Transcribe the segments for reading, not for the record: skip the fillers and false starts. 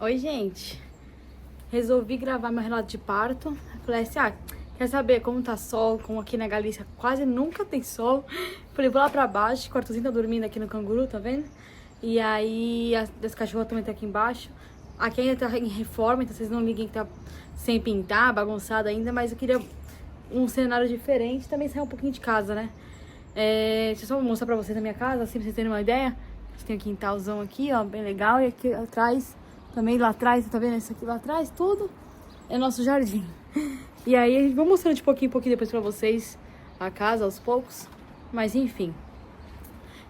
Oi, gente. Resolvi gravar meu relato de parto. Falei assim, quer saber como tá sol? Como aqui na Galícia quase nunca tem sol. Falei, vou lá pra baixo, o quartozinho tá dormindo aqui no canguru, tá vendo? E aí, as cachorras também tá aqui embaixo. Aqui ainda tá em reforma, então vocês não liguem que tá sem pintar, bagunçado ainda, mas eu queria um cenário diferente, também sair um pouquinho de casa, né? Deixa eu só mostrar pra vocês a minha casa, assim, pra vocês terem uma ideia. A gente tem um quintalzão aqui, ó, bem legal. E aqui atrás, também lá atrás, tá vendo isso aqui lá atrás? Tudo é nosso jardim. E aí, vou mostrando de pouquinho em pouquinho depois pra vocês a casa, aos poucos. Mas, enfim.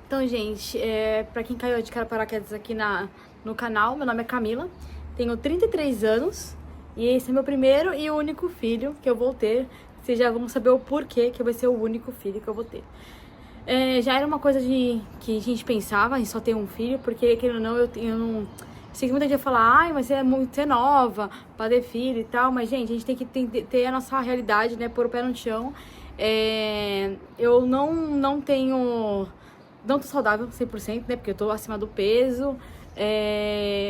Então, gente, pra quem caiu de cara paraquedas aqui no canal, meu nome é Camila. Tenho 33 anos. E esse é meu primeiro e único filho que eu vou ter. Vocês já vão saber o porquê que vai ser o único filho que eu vou ter. Já era uma coisa que a gente pensava em só ter um filho, porque, querendo ou não, eu não... Sei que muita gente vai falar, mas você é nova pra ter filho e tal, mas, gente, a gente tem que ter a nossa realidade, né, pôr o pé no chão. Eu não tenho... Não tô saudável 100%, né, porque eu tô acima do peso,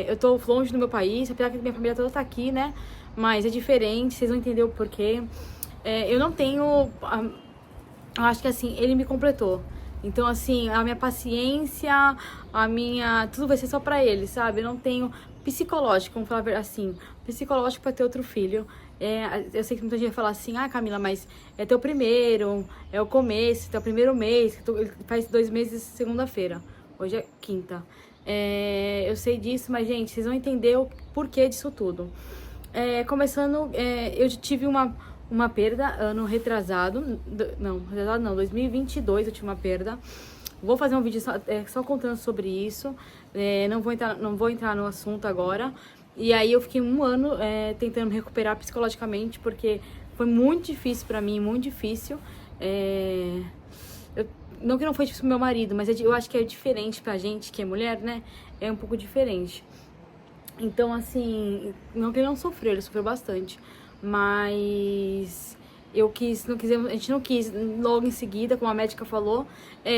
eu tô longe do meu país, apesar que minha família toda tá aqui, né, mas é diferente, vocês vão entender o porquê. Eu não tenho... Eu acho que, assim, ele me completou. Então, assim, a minha paciência, tudo vai ser só pra ele, sabe? Eu não tenho psicológico, vamos falar assim, psicológico pra ter outro filho. Eu sei que muita gente vai falar assim, Camila, mas é teu primeiro, é o começo, teu primeiro mês, ele faz 2 meses segunda-feira. Hoje é quinta. Eu sei disso, mas, gente, vocês vão entender o porquê disso tudo. Começando, eu tive uma perda ano retrasado, não, 2022 eu tive uma perda. Vou fazer um vídeo só contando sobre isso, não vou entrar no assunto agora. E aí eu fiquei 1 ano tentando me recuperar psicologicamente, porque foi muito difícil pra mim, muito difícil. Não que não foi difícil pro meu marido, mas eu acho que é diferente pra gente, que é mulher, né? É um pouco diferente. Então, assim, não que ele não sofreu, ele sofreu bastante. Mas a gente não quis logo em seguida, como a médica falou,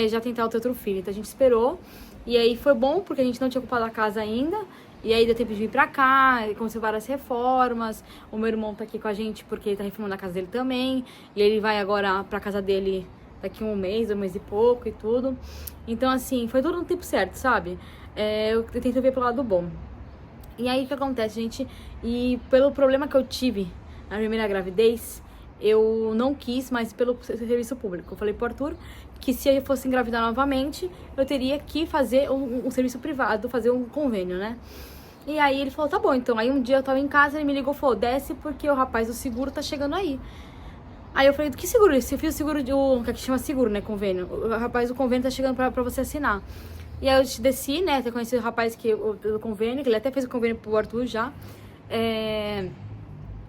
já tentar ter outro filho. Então a gente esperou. E aí foi bom, porque a gente não tinha ocupado a casa ainda. E aí deu tempo de vir pra cá, aconteceu várias reformas. O meu irmão tá aqui com a gente porque ele tá reformando a casa dele também. E ele vai agora pra casa dele daqui 1 mês, 1 mês e pouco e tudo. Então, assim, foi tudo no tempo certo, sabe? Eu tento ver pelo lado bom. E aí o que acontece, gente? E pelo problema que eu tive na primeira gravidez, eu não quis mais pelo serviço público. Eu falei pro Arthur que se eu fosse engravidar novamente, eu teria que fazer um serviço privado, fazer um convênio, né? E aí ele falou, tá bom, então. Aí um dia eu tava em casa, ele me ligou e falou, desce porque o rapaz do seguro tá chegando aí. Aí eu falei, do que seguro isso? Eu fiz o seguro, que aqui chama seguro, né, convênio. O rapaz do convênio tá chegando pra você assinar. E aí eu desci, né, até conheci o rapaz do convênio, que ele até fez o convênio pro Arthur já.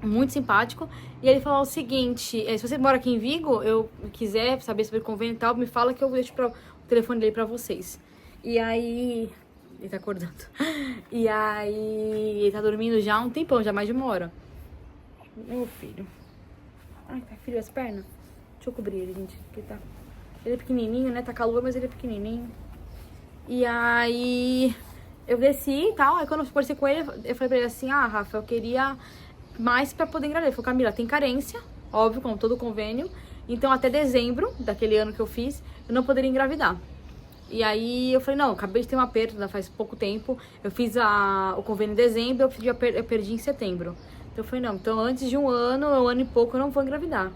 Muito simpático. E ele falou o seguinte, se você mora aqui em Vigo, eu quiser saber sobre o convênio e tal, me fala que eu deixo o telefone dele pra vocês. E aí... Ele tá acordando. E aí... Ele tá dormindo já há um tempão, já mais de 1 hora. Meu filho. Ai, tá frio as pernas. Deixa eu cobrir ele, gente. Ele é pequenininho, né? Tá calor, mas ele é pequenininho. E aí... Eu desci e tal. Aí quando eu conversei com ele, eu falei pra ele assim, Rafa, eu queria... mais pra poder engravidar. Ele falou, Camila, tem carência, óbvio, como todo convênio. Então, até dezembro daquele ano que eu fiz, eu não poderia engravidar. E aí, eu falei, não, acabei de ter uma perda faz pouco tempo. Eu fiz o convênio em dezembro, eu perdi em setembro. Então, eu falei, não, então antes de 1 ano, 1 ano e pouco, eu não vou engravidar.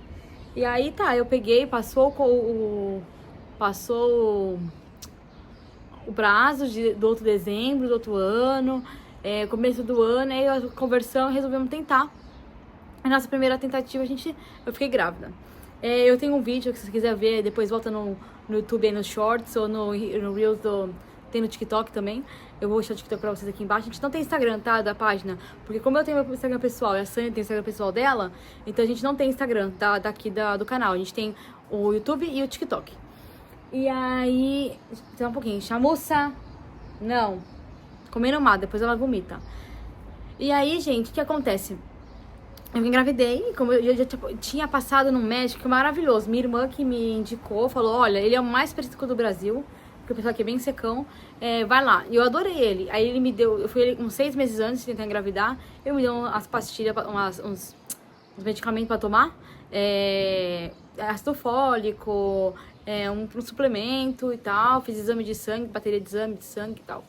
E aí, tá, eu peguei, passou o prazo do outro dezembro, do outro ano... começo do ano, aí a conversão, resolvemos tentar. A nossa primeira tentativa, eu fiquei grávida. Eu tenho um vídeo que se você quiser ver, depois volta no YouTube, aí, no Shorts, ou no Reels, tem no TikTok também. Eu vou deixar o TikTok pra vocês aqui embaixo. A gente não tem Instagram, tá, da página, porque como eu tenho meu Instagram pessoal e a Sânia tem o Instagram pessoal dela, então a gente não tem Instagram, tá, do canal. A gente tem o YouTube e o TikTok. E aí... Só um pouquinho. Chamuça! Não. Comendo mal, depois ela vomita. E aí, gente, o que acontece? Eu engravidei, como eu já tinha passado num médico maravilhoso. Minha irmã que me indicou, falou, olha, ele é o mais parecido do Brasil. porque o pessoal aqui é bem secão, vai lá. E eu adorei ele. Aí ele me deu, eu fui ele uns 6 meses antes de tentar engravidar, ele me deu umas pastilhas, uns medicamentos pra tomar, ácido fólico, um suplemento e tal, fiz exame de sangue, bateria de sangue e tal.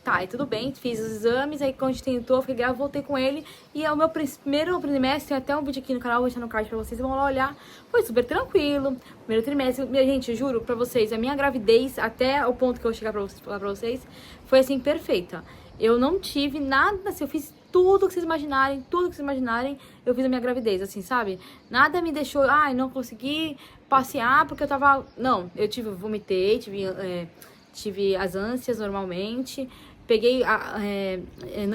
Tá, e tudo bem, fiz os exames, aí quando a gente tentou, eu fiquei grávida, voltei com ele. E é o meu primeiro trimestre, tem até um vídeo aqui no canal, vou deixar no card pra vocês, vão lá olhar. Foi super tranquilo, primeiro trimestre. Minha gente, eu juro pra vocês, a minha gravidez, até o ponto que eu vou chegar pra vocês, falar pra vocês, foi assim, perfeita. Eu não tive nada, assim, eu fiz tudo que vocês imaginarem, eu fiz a minha gravidez, assim, sabe? Nada me deixou, não consegui passear porque eu tava... Não, vomitei, tive as ânsias normalmente, peguei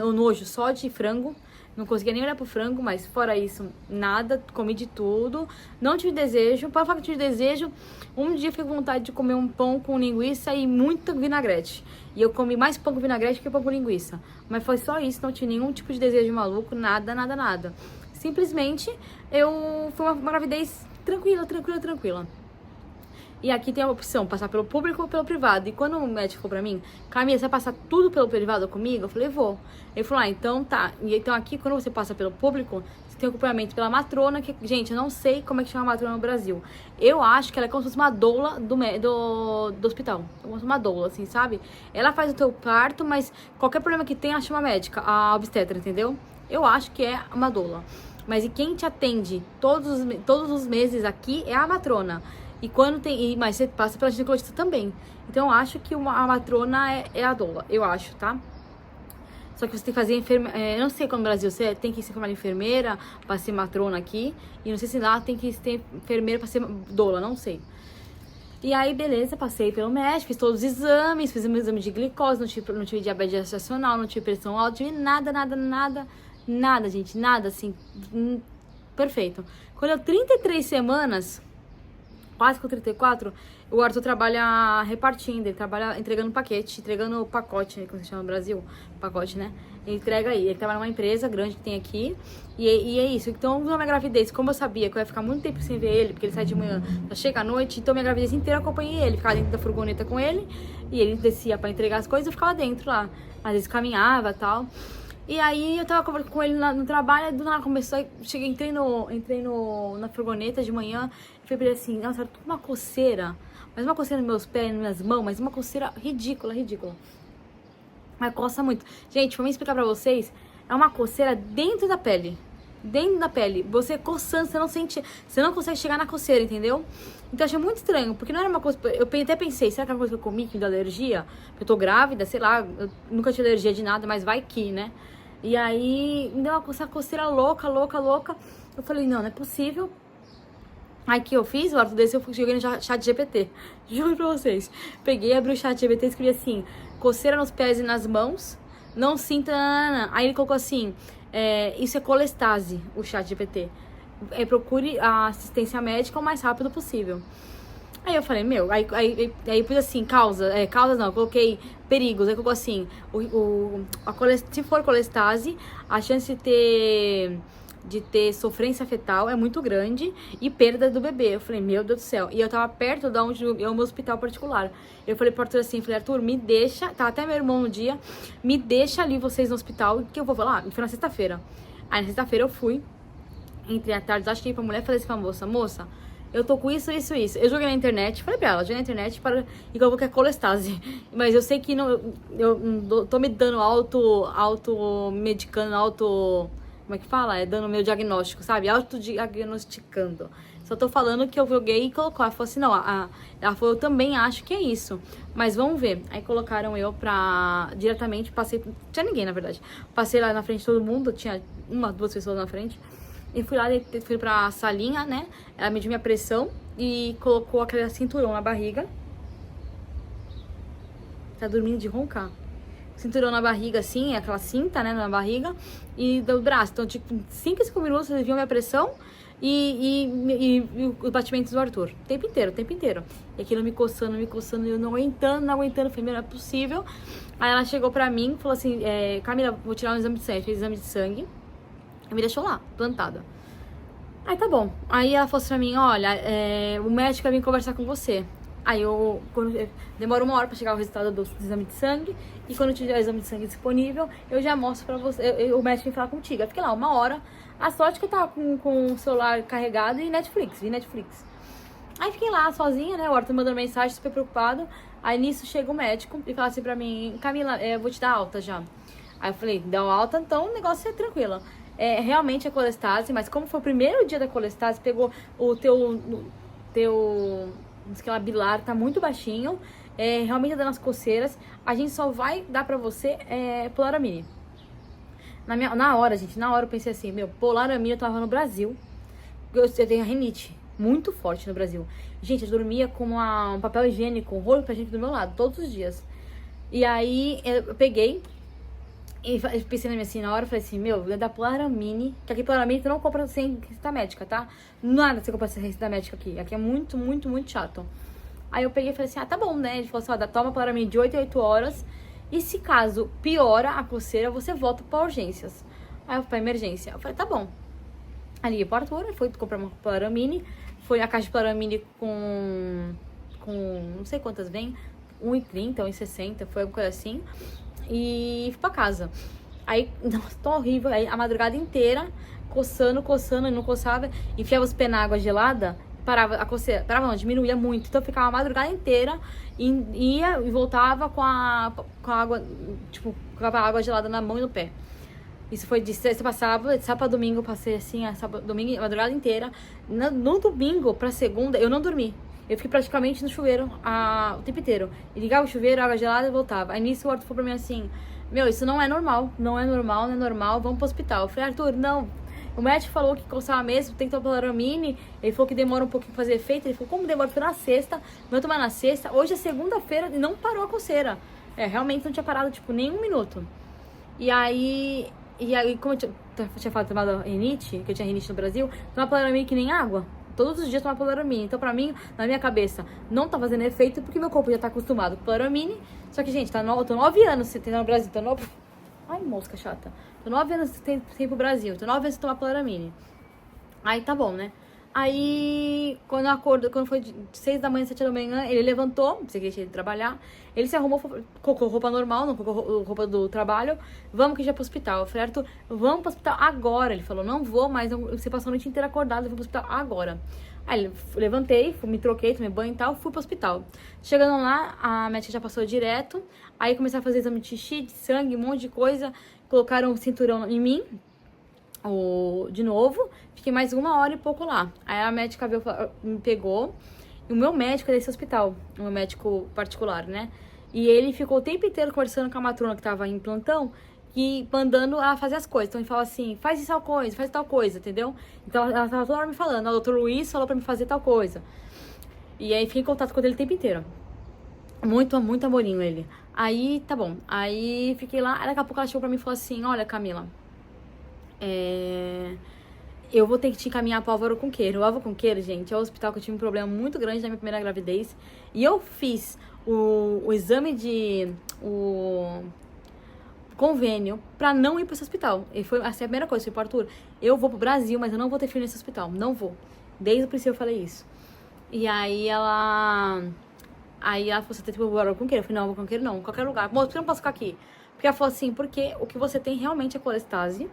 o nojo só de frango, não conseguia nem olhar pro frango, mas fora isso, nada, comi de tudo, não tive desejo, para falar que tive desejo, um dia fiquei com vontade de comer um pão com linguiça e muito vinagrete, e eu comi mais pão com vinagrete que pão com linguiça, mas foi só isso, não tive nenhum tipo de desejo maluco, nada, simplesmente, foi uma gravidez tranquila. E aqui tem a opção, passar pelo público ou pelo privado. E quando o médico falou pra mim, Camila, você vai passar tudo pelo privado comigo? Eu falei, vou. Ele falou, então tá. E então aqui, quando você passa pelo público, você tem acompanhamento pela matrona, que, gente, eu não sei como é que chama a matrona no Brasil. Eu acho que ela é como se fosse uma doula do hospital. Como se fosse uma doula, assim, sabe? Ela faz o teu parto, mas qualquer problema que tenha, ela chama a médica, a obstetra, entendeu? Eu acho que é uma doula. Mas e quem te atende todos os meses aqui é a matrona. E quando tem. Mas você passa pela ginecologista também. Então eu acho que a matrona é a doula. Eu acho, tá? Só que você tem que fazer eu não sei como no Brasil você tem que ser formada enfermeira pra ser matrona aqui. E não sei se lá tem que ter enfermeira pra ser doula, não sei. E aí, beleza, passei pelo médico, fiz todos os exames, fiz o meu exame de glicose, não tive diabetes gestacional, não tive pressão alta, não tive nada, gente, nada assim. Perfeito. Quando eu 33 semanas. Quase com 34, o Arthur trabalha repartindo, ele trabalha entregando pacote, como se chama no Brasil, pacote, né? Ele entrega aí, ele trabalha numa empresa grande que tem aqui, e é isso. Então, na minha gravidez, como eu sabia que eu ia ficar muito tempo sem ver ele, porque ele sai de manhã, chega à noite, então minha gravidez inteira eu acompanhei ele, ficava dentro da furgoneta com ele, e ele descia pra entregar as coisas, eu ficava dentro lá, às vezes caminhava e tal. E aí eu tava conversando com ele no trabalho, e do nada começou, entrei na furgoneta de manhã, e falei pra ele assim, nossa, eu tô com uma coceira, mas uma coceira nos meus pés, nas minhas mãos, mas uma coceira ridícula. Mas coça muito. Gente, pra mim explicar pra vocês, é uma coceira dentro da pele. Você coçando, você não consegue chegar na coceira, entendeu? Então eu achei muito estranho, porque não era uma coisa, eu até pensei, será que é uma coisa que eu comi que me deu alergia? Eu tô grávida, sei lá, eu nunca tive alergia de nada, mas vai que, né? E aí, me deu essa coceira louca. Eu falei, não é possível. Aí que eu fiz, o Arthur desse, eu joguei no chat GPT. Juro pra vocês. Peguei, abri o chat GPT e escrevi assim, coceira nos pés e nas mãos, não sinta... Aí ele colocou assim, isso é colestase, o chat GPT. Procure a assistência médica o mais rápido possível. Aí eu falei, aí pus assim, causas não, eu coloquei perigos, aí colocou assim, se for colestase, a chance de ter sofrência fetal é muito grande e perda do bebê. Eu falei, meu Deus do céu. E eu tava perto de onde é o meu hospital particular. Eu falei pro Arthur assim, Arthur, me deixa, tá até meu irmão no dia, me deixa ali vocês no hospital, que eu vou lá. E foi na sexta-feira. Aí na sexta-feira eu fui, entrei à tarde, acho que ia pra mulher, falei assim pra moça, eu tô com isso. Eu joguei na internet, falei pra ela, joguei na internet e colocou que é colestase. Mas eu sei que eu não tô me dando auto-medicando, como é que fala? Dando meu diagnóstico, sabe? Autodiagnosticando. Só tô falando que eu joguei e colocou. Ela falou assim, não, ela falou, eu também acho que é isso. Mas vamos ver. Aí colocaram eu diretamente, passei, não tinha ninguém, na verdade. Passei lá na frente de todo mundo, tinha 2 pessoas na frente. E fui lá, fui pra salinha, né? Ela mediu minha pressão e colocou aquele cinturão na barriga. Tá dormindo de roncar. Cinturão na barriga, assim, aquela cinta, né, na barriga. E do braço. Então, tipo, 5 minutos eles viam minha pressão e os batimentos do Arthur. O tempo inteiro. E aquilo me coçando, e eu não aguentando. Falei, não é possível. Aí ela chegou pra mim e falou assim, Camila, vou tirar um exame de sangue. Fiz exame de sangue. E me deixou lá, plantada. Aí tá bom. Aí ela falou assim pra mim, olha, o médico vai vir conversar com você. Aí demora 1 hora pra chegar o resultado do exame de sangue. E quando tiver o exame de sangue disponível, eu já mostro pra você. O médico vem falar contigo. Eu fiquei lá 1 hora. A sorte que eu tava com o celular carregado e Netflix. Aí fiquei lá sozinha, né? O Arthur mandando mensagem, super preocupado. Aí nisso chega o médico e fala assim pra mim: Camila, eu vou te dar alta já. Aí eu falei: dá alta, então o negócio é tranquilo. Realmente é colestase, mas como foi o primeiro dia da colestase, pegou o teu bilar tá muito baixinho, realmente tá dando as coceiras. A gente só vai dar pra você Polaramine. Na hora eu pensei assim: meu, Polaramine eu tava no Brasil. Eu tenho rinite muito forte no Brasil. Gente, eu dormia com um papel higiênico, um rolo pra gente do meu lado, todos os dias. E aí eu peguei e pensei na minha assim, na hora eu falei assim: meu, é da Polaramine, que aqui Polaramine tu não compra sem receita médica, tá? Nada você compra sem receita médica aqui. Aqui é muito, muito, muito chato. Aí eu peguei e falei assim: tá bom, né? Ele falou assim: ó, toma Polaramine de 8 a 8 horas. E se caso piora a coceira, você volta pra urgências. Aí eu fui pra emergência. Eu falei: tá bom. Aí liguei pro Arthur, foi comprar uma Polaramine. Foi a caixa de Polaramine com não sei quantas vem, 1,30, 1,60, foi alguma coisa assim. E fui pra casa. Aí, nossa, tô horrível. Aí a madrugada inteira, coçando, e não coçava. Enfiava os pés na água gelada, parava a coceira. Parava não, diminuía muito. Então eu ficava a madrugada inteira, ia e voltava com a água, tipo, com a água gelada na mão e no pé. Isso foi de sexta pra sábado, de sábado pra domingo eu passei assim, domingo, a madrugada inteira. No domingo pra segunda, eu não dormi. Eu fiquei praticamente no chuveiro o tempo inteiro. E ligava o chuveiro, água gelada e voltava. Aí nisso o Arthur falou pra mim assim: meu, isso não é normal, vamos pro hospital. Eu falei: Arthur, não. O médico falou que coçava mesmo, tem que tomar Polaramine. Ele falou que demora um pouquinho pra fazer efeito. Ele falou: como demora? Foi na sexta, vou tomar na sexta. Hoje é segunda-feira e não parou a coceira. Realmente não tinha parado, tipo, nem um minuto. E aí, como eu tinha falado, tomado rinite, que eu tinha rinite no Brasil, tomar Polaramine que nem água. Todos os dias tomar Polaramine. Então, pra mim, na minha cabeça, não tá fazendo efeito porque meu corpo já tá acostumado com Polaramine. Só que, gente, eu tô 9 anos sem no Brasil. Ai, mosca chata. Tô 9 anos sem pro Brasil. Tô 9 anos sem tomar Polaramine. Aí, tá bom, né? Aí, quando foi de 6 da manhã, 7 da manhã, ele levantou, não sei que ele trabalhar. Ele se arrumou, colocou roupa normal, não colocou roupa do trabalho. Vamos que já é pro hospital. Eu falei: Arthur, vamos pro hospital agora. Ele falou: não vou, mas você passou a noite inteira acordado, eu vou pro hospital agora. Aí levantei, me troquei, tomei banho e tal, fui pro hospital. Chegando lá, a médica já passou direto. Aí começaram a fazer exame de xixi, de sangue, um monte de coisa. Colocaram um cinturão em mim. De novo, fiquei mais 1 hora e pouco lá. Aí a médica me pegou, e o meu médico é desse hospital, o meu médico particular, né? E ele ficou o tempo inteiro conversando com a matrona que tava em plantão e mandando ela fazer as coisas. Então ele fala assim: faz tal coisa, entendeu? Então ela tava toda hora me falando: o doutor Luiz falou pra me fazer tal coisa. E aí fiquei em contato com ele o tempo inteiro. Muito, muito amorinho ele. Aí, tá bom. Aí fiquei lá, aí daqui a pouco ela chegou pra mim e falou assim: olha, Camila, eu vou ter que te encaminhar para o Álvaro Cunqueiro. O Álvaro Cunqueiro, gente, é um hospital que eu tive um problema muito grande na minha primeira gravidez. E eu fiz o exame o convênio para não ir para esse hospital. E foi assim, a primeira coisa. Eu falei: Arthur, eu vou pro Brasil, mas eu não vou ter filho nesse hospital. Não vou. Desde o princípio eu falei isso. E aí ela falou: você tem que ir pro Álvaro Cunqueiro? Eu falei: não, Álvaro Cunqueiro não. Qualquer lugar. Moço, por que eu não posso ficar aqui? Porque ela falou assim: porque o que você tem realmente é colestase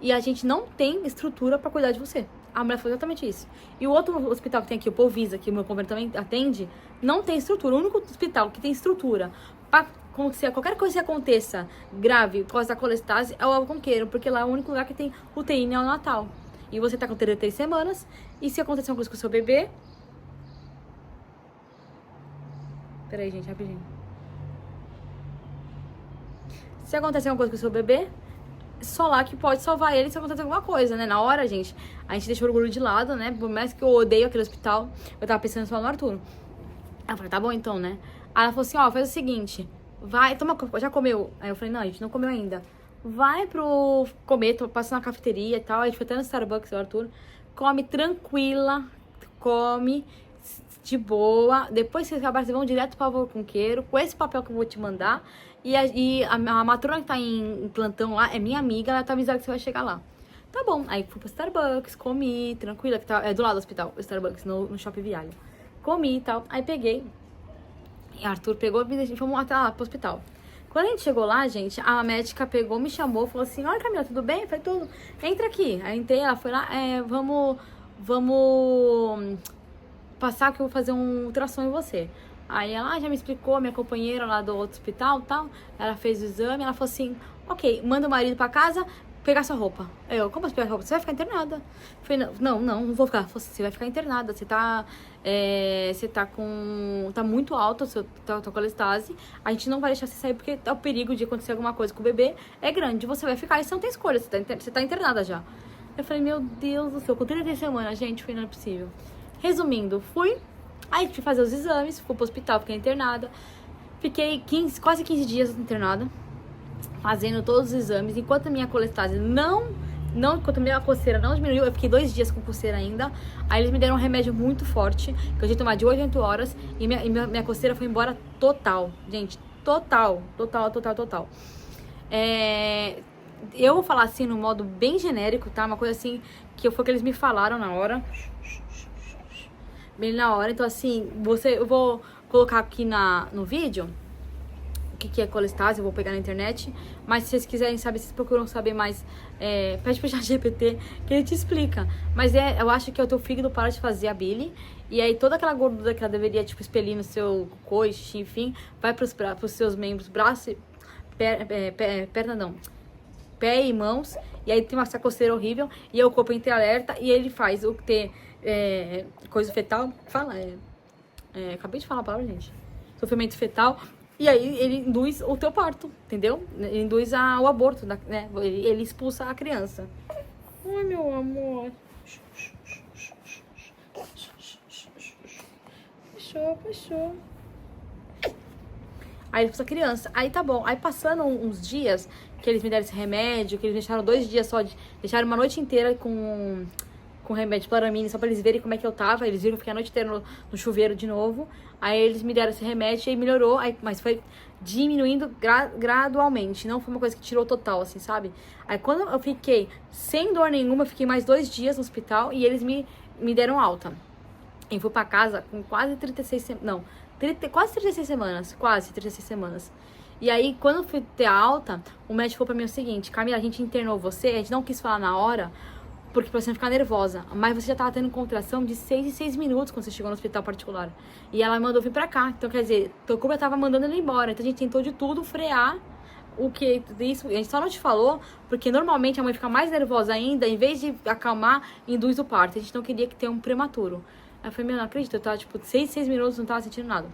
e a gente não tem estrutura pra cuidar de você. A mulher falou exatamente isso. E o outro hospital que tem aqui, o Povisa, que o meu convênio também atende, não tem estrutura. O único hospital que tem estrutura pra qualquer coisa que aconteça grave por causa da colestase é o Álvaro Cunqueiro, porque lá é o único lugar que tem UTI neonatal. E você tá com 33 semanas, e se acontecer uma coisa com o seu bebê... Peraí, gente, rapidinho. Se acontecer alguma coisa com o seu bebê, só lá que pode salvar ele se acontecer alguma coisa, né? Na hora, gente, a gente deixou o orgulho de lado, né? Por mais que eu odeio aquele hospital, eu tava pensando só no Arthur. Aí eu falei: tá bom então, né? Aí ela falou assim: ó, faz o seguinte, vai, já comeu? Aí eu falei: não, a gente não comeu ainda. Vai pro comer, passa na cafeteria e tal. A gente foi até no Starbucks, o Arthur. Come tranquila, come de boa. Depois que vocês acabarem, vocês vão direto pro Álvaro Cunqueiro, com esse papel que eu vou te mandar. E a matrona que tá em plantão lá é minha amiga, ela tá avisando que você vai chegar lá. Tá bom, aí fui pro Starbucks, comi, tranquila, que tá, é do lado do hospital, o Starbucks, no Shopping Vialha. Comi e tal, aí peguei, E Arthur pegou e fomos até lá pro hospital. Quando a gente chegou lá, gente, a médica pegou, me chamou, falou assim, olha, Camila, tudo bem? Eu falei, tudo. Entra aqui. Aí entrei, ela foi lá, vamos passar que eu vou fazer um ultrassom em você. Aí ela já me explicou, minha companheira lá do outro hospital e tal, ela fez o exame, ela falou assim, ok, manda o marido pra casa pegar sua roupa. Eu, como você pegar sua roupa? Você vai ficar internada. Eu falei, não vou ficar. Ela falou assim, você vai ficar internada, você tá tá muito alta tua colestase, a gente não vai deixar você sair porque o perigo de acontecer alguma coisa com o bebê é grande, você vai ficar e você não tem escolha, você tá internada já. Eu falei, meu Deus do céu, com 33 semanas, gente, foi não é possível. Resumindo, fui, aí fui fazer os exames, fui pro hospital, fiquei internada, fiquei quase 15 dias internada, fazendo todos os exames, enquanto a minha colestase enquanto a minha coceira não diminuiu, eu fiquei 2 dias com coceira ainda. Aí eles me deram um remédio muito forte, que eu tinha que tomar de 8 a 8 horas, e minha coceira foi embora total, gente, total. Eu vou falar assim no modo bem genérico, tá? Uma coisa assim que foi que eles me falaram na hora. Bem na hora, então assim, eu vou colocar aqui no vídeo o que é colestase, eu vou pegar na internet, mas se vocês quiserem saber, vocês procuram saber mais, pede pro ChatGPT que ele te explica, mas eu acho que o teu fígado para de fazer a bile, e aí toda aquela gordura que ela deveria, tipo, expelir no seu coice, enfim, vai pros seus membros, braço, perna não, pé e mãos, e aí tem essa coceira horrível, e aí o corpo entra em alerta, e ele faz o ter coisa fetal, acabei de falar a palavra, gente, sofrimento fetal. E aí ele induz o teu parto, entendeu? Ele induz o aborto, né? Ele expulsa a criança. Ai, meu amor. Fechou. Aí ele expulsa a criança. Aí tá bom. Aí passando uns dias que eles me deram esse remédio, que eles deixaram 2 dias só deixaram uma noite inteira com remédio Plaramine, só pra eles verem como é que eu tava. Eles viram que eu fiquei a noite inteira no chuveiro de novo. Aí eles me deram esse remédio e melhorou, mas foi diminuindo gradualmente. Não foi uma coisa que tirou total, assim, sabe? Aí quando eu fiquei sem dor nenhuma, eu fiquei mais 2 dias no hospital e eles me deram alta. E fui pra casa com quase 36 semanas. Quase 36 semanas. E aí, quando eu fui ter a alta, o médico falou pra mim o seguinte, Camila, a gente internou você, a gente não quis falar na hora, porque pra você não ficar nervosa. Mas você já tava tendo contração de 6 em 6 minutos quando você chegou no hospital particular. E ela mandou vir pra cá. Então, quer dizer, teu corpo tava mandando ele embora. Então, a gente tentou de tudo frear o que isso. A gente só não te falou, porque normalmente a mãe fica mais nervosa ainda. Em vez de acalmar, induz o parto. A gente não queria que tenha um prematuro. Aí eu falei, meu, não acredito. Eu tava, tipo, 6 minutos, não tava sentindo nada.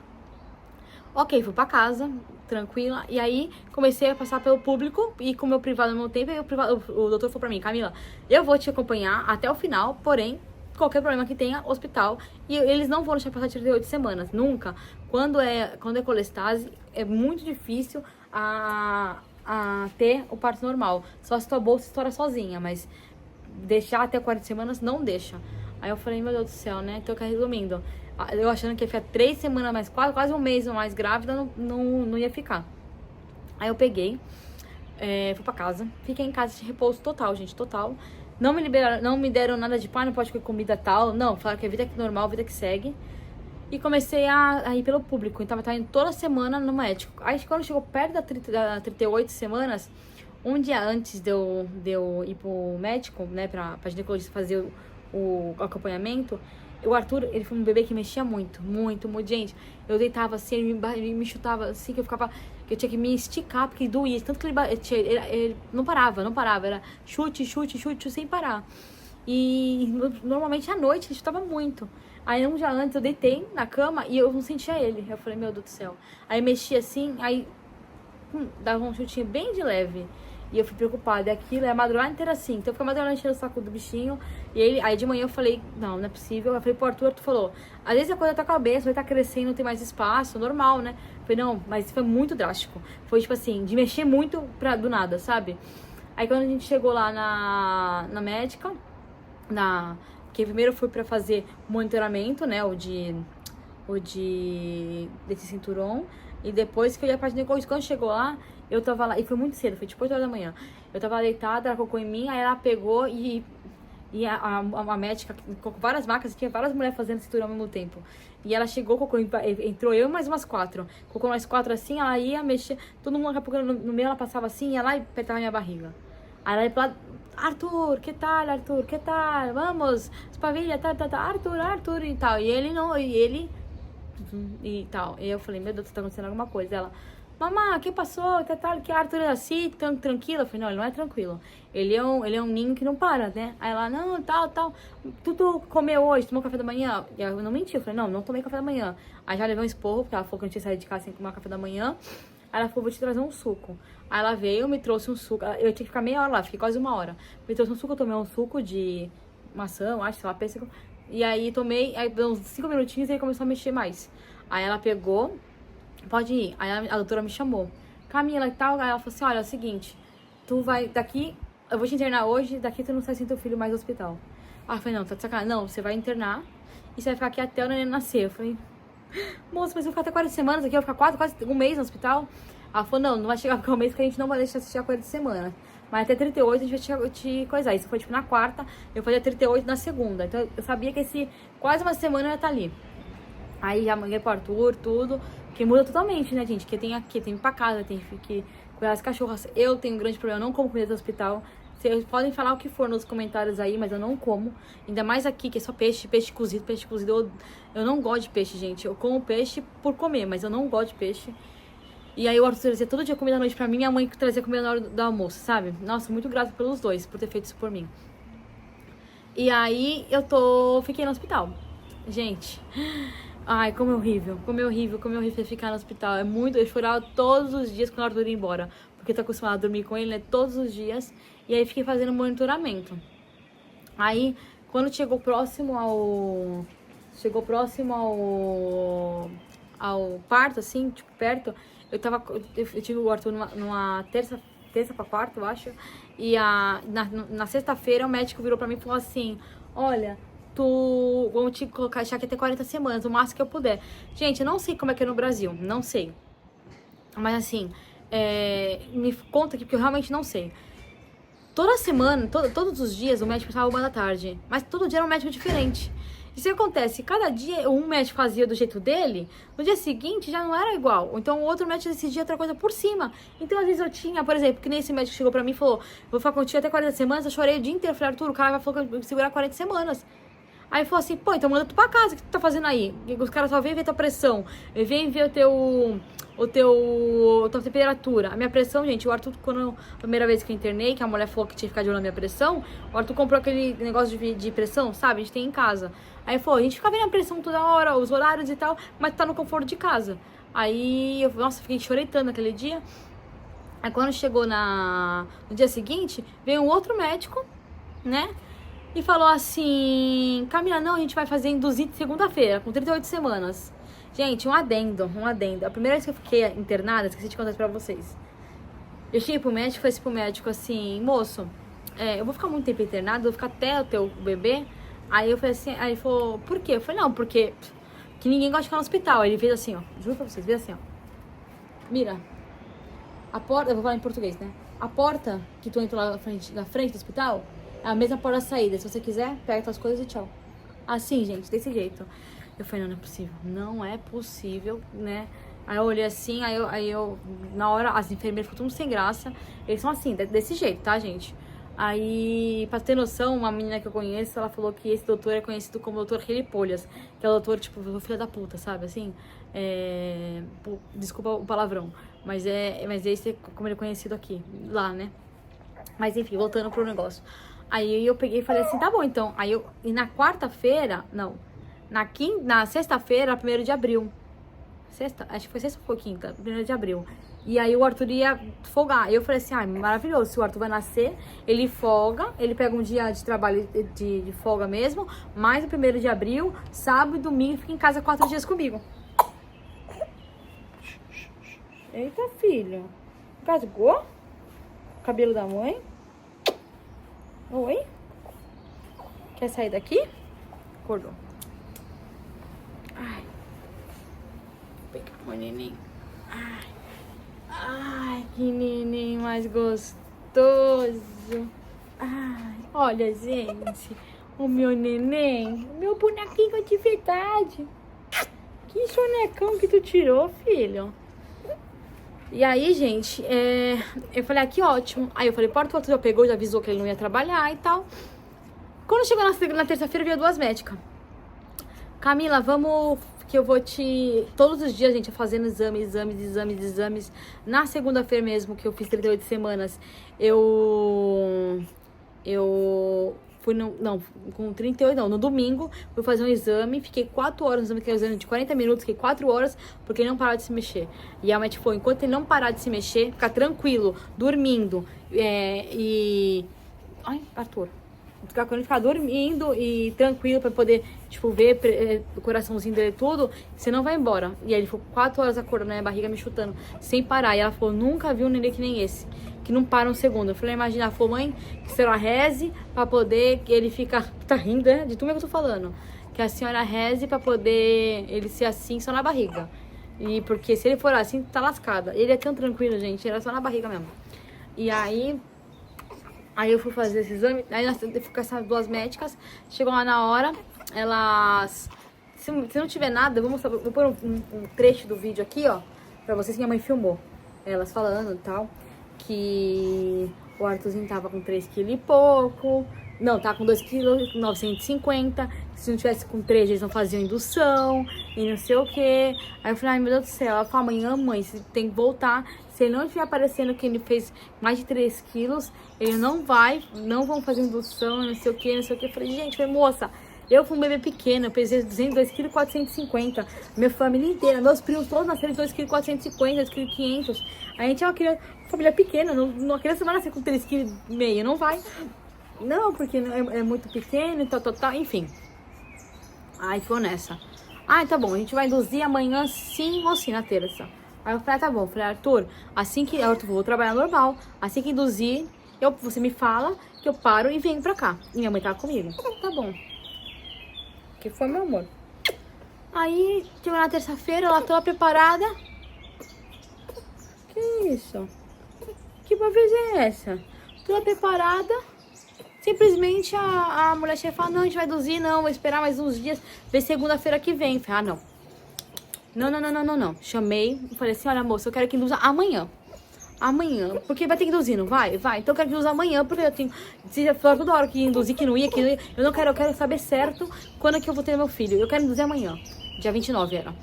Ok, fui pra casa, tranquila. E aí, comecei a passar pelo público e com o meu privado ao mesmo tempo. E o doutor falou pra mim, Camila, eu vou te acompanhar até o final, porém, qualquer problema que tenha, hospital. E eles não vão deixar passar de 38 semanas, nunca. Quando é colestase, é muito difícil a ter o parto normal. Só se tua bolsa estoura sozinha, mas deixar até 40 semanas, não deixa. Aí eu falei, meu Deus do céu, né? Tô resumindo. Eu achando que ia ficar 3 semanas mais, quase um mês ou mais grávida, não ia ficar. Aí eu peguei, fui pra casa, fiquei em casa de repouso total, gente, total. Não me deram nada de pai, não pode comer comida tal, não, falaram que é vida normal, vida que segue. E comecei a ir pelo público, então tava indo toda semana no médico. Aí quando chegou perto da 38 semanas, um dia antes de eu ir pro médico, né, pra ginecologista fazer o acompanhamento, o Arthur, ele foi um bebê que mexia muito. Gente, eu deitava assim, ele me chutava assim, que eu tinha que me esticar, porque doía. Tanto que ele não parava. Era chute, sem parar. E normalmente à noite ele chutava muito. Aí um dia antes eu deitei na cama e eu não sentia ele. Eu falei, meu Deus do céu. Aí mexia assim, aí dava um chutinho bem de leve. E eu fui preocupada, e aquilo é a madrugada inteira assim. Então eu fico a madrugada enchendo o saco do bichinho. E aí de manhã eu falei, não é possível. Eu falei pro Arthur falou, às vezes a coisa tá com a cabeça, vai tá crescendo, não tem mais espaço, normal, né? Eu falei, não, mas foi muito drástico. Foi tipo assim, de mexer muito do nada, sabe? Aí quando a gente chegou lá na médica, que primeiro fui pra fazer o monitoramento, né? Desse cinturão. E depois que eu ia pra ginecologista, quando chegou lá, eu tava lá, e foi muito cedo, foi tipo 8 horas da manhã. Eu tava deitada, ela colocou em mim, aí ela pegou e E a médica colocou várias macas, tinha várias mulheres fazendo cintura ao mesmo tempo. E ela chegou, colocou, entrou eu e mais umas 4. Colocou mais 4 assim, ela ia mexer, todo mundo daqui a pouco no meio ela passava assim, ia lá e apertava minha barriga. Aí ela ia pra lá, Arthur, que tal, Arthur, que tal? Vamos, espavilla, tá, Arthur e tal. E ele não, e tal. E eu falei, meu Deus, tá acontecendo alguma coisa. Ela, mamãe, que passou? Tal, que Arthur é assim, tão tranquilo? Eu falei, não, ele não é tranquilo. Ele é um ninho que não para, né? Aí ela, não, tal. Tu comeu hoje? Tomou café da manhã? E eu não menti, eu falei, não tomei café da manhã. Aí já levei um esporro, porque ela falou que eu não tinha saído de casa sem tomar café da manhã. Aí ela falou, vou te trazer um suco. Aí ela veio, me trouxe um suco. Eu tinha que ficar meia hora lá, fiquei quase 1 hora. Me trouxe um suco, eu tomei um suco de maçã, acho, sei lá, pêssego. E aí tomei, aí deu uns 5 minutinhos e aí começou a mexer mais. Aí ela pegou, pode ir. Aí a doutora me chamou, Camila e tal. Aí ela falou assim, olha, é o seguinte, tu vai daqui, eu vou te internar hoje, daqui tu não sai sem teu filho mais no hospital. Aí eu falei, não, tá de sacanagem. Não, você vai internar e você vai ficar aqui até o neném nascer. Eu falei, moça, mas eu vou ficar até 40 semanas aqui, eu vou ficar quase 1 mês no hospital. Ela falou, não vai chegar a ficar 1 mês porque a gente não vai deixar assistir a 40 semanas. Mas até 38 a gente vai te coisar. Isso foi tipo na quarta, eu fazia 38 na segunda. Então eu sabia que quase 1 semana eu ia estar ali. Aí já mandei pro Arthur, tudo. Que muda totalmente, né, gente? Que tem aqui, tem que ir pra casa, tem que cuidar das cachorras. Eu tenho um grande problema, eu não como comida do hospital. Vocês podem falar o que for nos comentários aí, mas eu não como. Ainda mais aqui, que é só peixe cozido, peixe cozido. Eu não gosto de peixe, gente. Eu como peixe por comer, mas eu não gosto de peixe. E aí o Arthur trazia todo dia comida à noite pra mim e a mãe que trazia comida na hora do almoço, sabe? Nossa, muito grata pelos dois, por ter feito isso por mim. E aí fiquei no hospital. Gente, ai, como é horrível ficar no hospital. É muito, eu chorava todos os dias quando o Arthur ia embora. Porque eu tô acostumada a dormir com ele, né, todos os dias. E aí fiquei fazendo monitoramento. Aí, quando chegou próximo ao parto, assim, tipo, perto, eu tive o Arthur numa terça pra quarta, eu acho. E na sexta-feira o médico virou pra mim e falou assim, olha, vamos te colocar, deixar aqui até 40 semanas, o máximo que eu puder. Gente, eu não sei como é que é no Brasil, não sei. Mas assim, me conta aqui, porque eu realmente não sei. Toda semana, todos os dias, o médico estava 1 da tarde. Mas todo dia era um médico diferente. Isso que acontece, cada dia um médico fazia do jeito dele, no dia seguinte já não era igual. Então o outro médico decidia outra coisa por cima. Então às vezes eu tinha, por exemplo, que nem esse médico chegou pra mim e falou, vou ficar contigo até 40 semanas, eu chorei o dia inteiro. Eu falei, Arthur, o cara vai falar que eu segurar 40 semanas. Aí falou assim, pô, então manda tu pra casa, o que tu tá fazendo aí? E os caras só vêm ver tua pressão, vêm ver tua temperatura. A minha pressão, gente, o Arthur, a primeira vez que eu internei, que a mulher falou que tinha que ficar de olho na minha pressão, o Arthur comprou aquele negócio de pressão, sabe? A gente tem em casa. Aí falou, a gente fica vendo a pressão toda hora, os horários e tal, mas tá no conforto de casa. Aí, nossa, fiquei chorei tanto naquele dia. Aí quando chegou no dia seguinte, veio um outro médico, né? E falou assim, Camila, não, a gente vai fazer induzido segunda-feira, com 38 semanas. Gente, um adendo. A primeira vez que eu fiquei internada, esqueci de contar isso pra vocês. Eu cheguei pro médico, falei pro médico assim, moço, eu vou ficar muito tempo internada, eu vou ficar até o teu bebê. Aí eu falei assim, aí ele falou, por quê? Eu falei, não, porque que ninguém gosta de ficar no hospital. Aí ele fez assim, ó, juro pra vocês, fez assim, ó. Mira, a porta, eu vou falar em português, né? A porta que tu entra lá na frente do hospital é a mesma porta da saída. Se você quiser, pega tuas coisas e tchau. Assim, gente, desse jeito. Eu falei, não é possível, né? Aí eu olhei assim, aí eu na hora, as enfermeiras ficam tudo sem graça. Eles são assim, desse jeito, tá, gente? Aí, pra ter noção, uma menina que eu conheço, ela falou que esse doutor é conhecido como doutor Relipolhas, que é o doutor, tipo, filho da puta, sabe? Assim, desculpa o palavrão, mas esse é como ele é conhecido aqui, lá, né? Mas enfim, voltando pro negócio. Aí eu peguei e falei assim, tá bom, então. E na quarta-feira, não, na sexta-feira, 1º de abril. Acho que foi sexta ou foi quinta, 1º de abril. E aí o Arthur ia folgar. Aí eu falei assim, maravilhoso, se o Arthur vai nascer, ele folga, ele pega um dia de trabalho de folga mesmo, mais o 1º de abril, sábado e domingo, fica em casa 4 dias comigo. Eita, filho. Gasgou? Cabelo da mãe? Oi? Quer sair daqui? Acordou. Ai. Vou pegar o neném. Ai, que neném mais gostoso. Ai. Ó, Olha, gente, o meu neném, meu bonequinho de verdade. Que sonecão que tu tirou, filho? E aí, gente, eu falei, que ótimo. Aí eu falei, o Arthur já pegou, já avisou que ele não ia trabalhar e tal. Quando chegou na terça-feira, veio 2 médicas. Camila, vamos, que eu vou te... Todos os dias, gente, fazendo exames. Na segunda-feira mesmo, que eu fiz 38 semanas, eu fui com 38 não, no domingo, fui fazer um exame, fiquei 4 horas no exame, que é um exame de 40 minutos, fiquei 4 horas, porque ele não parava de se mexer. E a médica falou, enquanto ele não parar de se mexer, ficar tranquilo, dormindo, Ai, Arthur. Quando ele ficar dormindo e tranquilo pra poder, tipo, ver o coraçãozinho dele tudo, você não vai embora. E aí ele ficou 4 horas acordando, né, a barriga me chutando, sem parar. E ela falou, nunca vi um neném que nem esse, que não para um segundo. Eu falei, imagina, ela falou, mãe, que a senhora reze pra poder que ele fica... Tá rindo, né? De tudo que eu tô falando. Que a senhora reze pra poder ele ser assim, só na barriga. E porque se ele for assim, tá lascada. Ele é tão tranquilo, gente, era só na barriga mesmo. E aí eu fui fazer esse exame, aí eu fui com essas 2 médicas, chegou lá na hora, elas... Se não tiver nada, vou pôr um trecho do vídeo aqui, ó, pra vocês que minha mãe filmou. Elas falando e tal, que o Arthurzinho tava com 3 quilos e pouco, não, tava com 2 quilos, 950, se não tivesse com 3, eles não faziam indução, e não sei o que. Aí eu falei, ai meu Deus do céu, ela falou, amanhã, mãe, você tem que voltar. Se ele não estiver aparecendo que ele fez mais de 3 quilos, ele não vão fazer indução, não sei o que. Eu falei, gente, moça, eu fui um bebê pequeno, eu pesei 202 kg 450. Minha família inteira, meus primos todos nasceram de 2 kg 450, 2 kg 500. A gente é uma família pequena, uma criança vai nascer com 3 kg e meio, não vai. Não, porque é muito pequeno, tal, enfim. Aí ficou nessa. Tá bom, a gente vai induzir amanhã sim ou sim, na terça. Aí eu falei, tá bom. Eu falei, Arthur, Arthur, vou trabalhar normal. Assim que induzir, você me fala que eu paro e venho pra cá. E minha mãe tava comigo. Tá bom. Que foi, meu amor? Aí, chegou na terça-feira, ela toda preparada. Que isso? Que bobeza é essa? Toda preparada. Simplesmente a mulher chefe fala, não, a gente vai induzir, não, vou esperar mais uns dias, ver segunda-feira que vem. Eu falei, não. Não. Chamei e falei assim, olha moça, eu quero que induza amanhã. Amanhã, porque vai ter que induzir, não vai? Vai, então eu quero que induzir amanhã, porque eu tenho... Se já falar toda hora que ia induzir, que não ia, eu quero saber certo quando é que eu vou ter meu filho. Eu quero induzir amanhã, dia 29 era.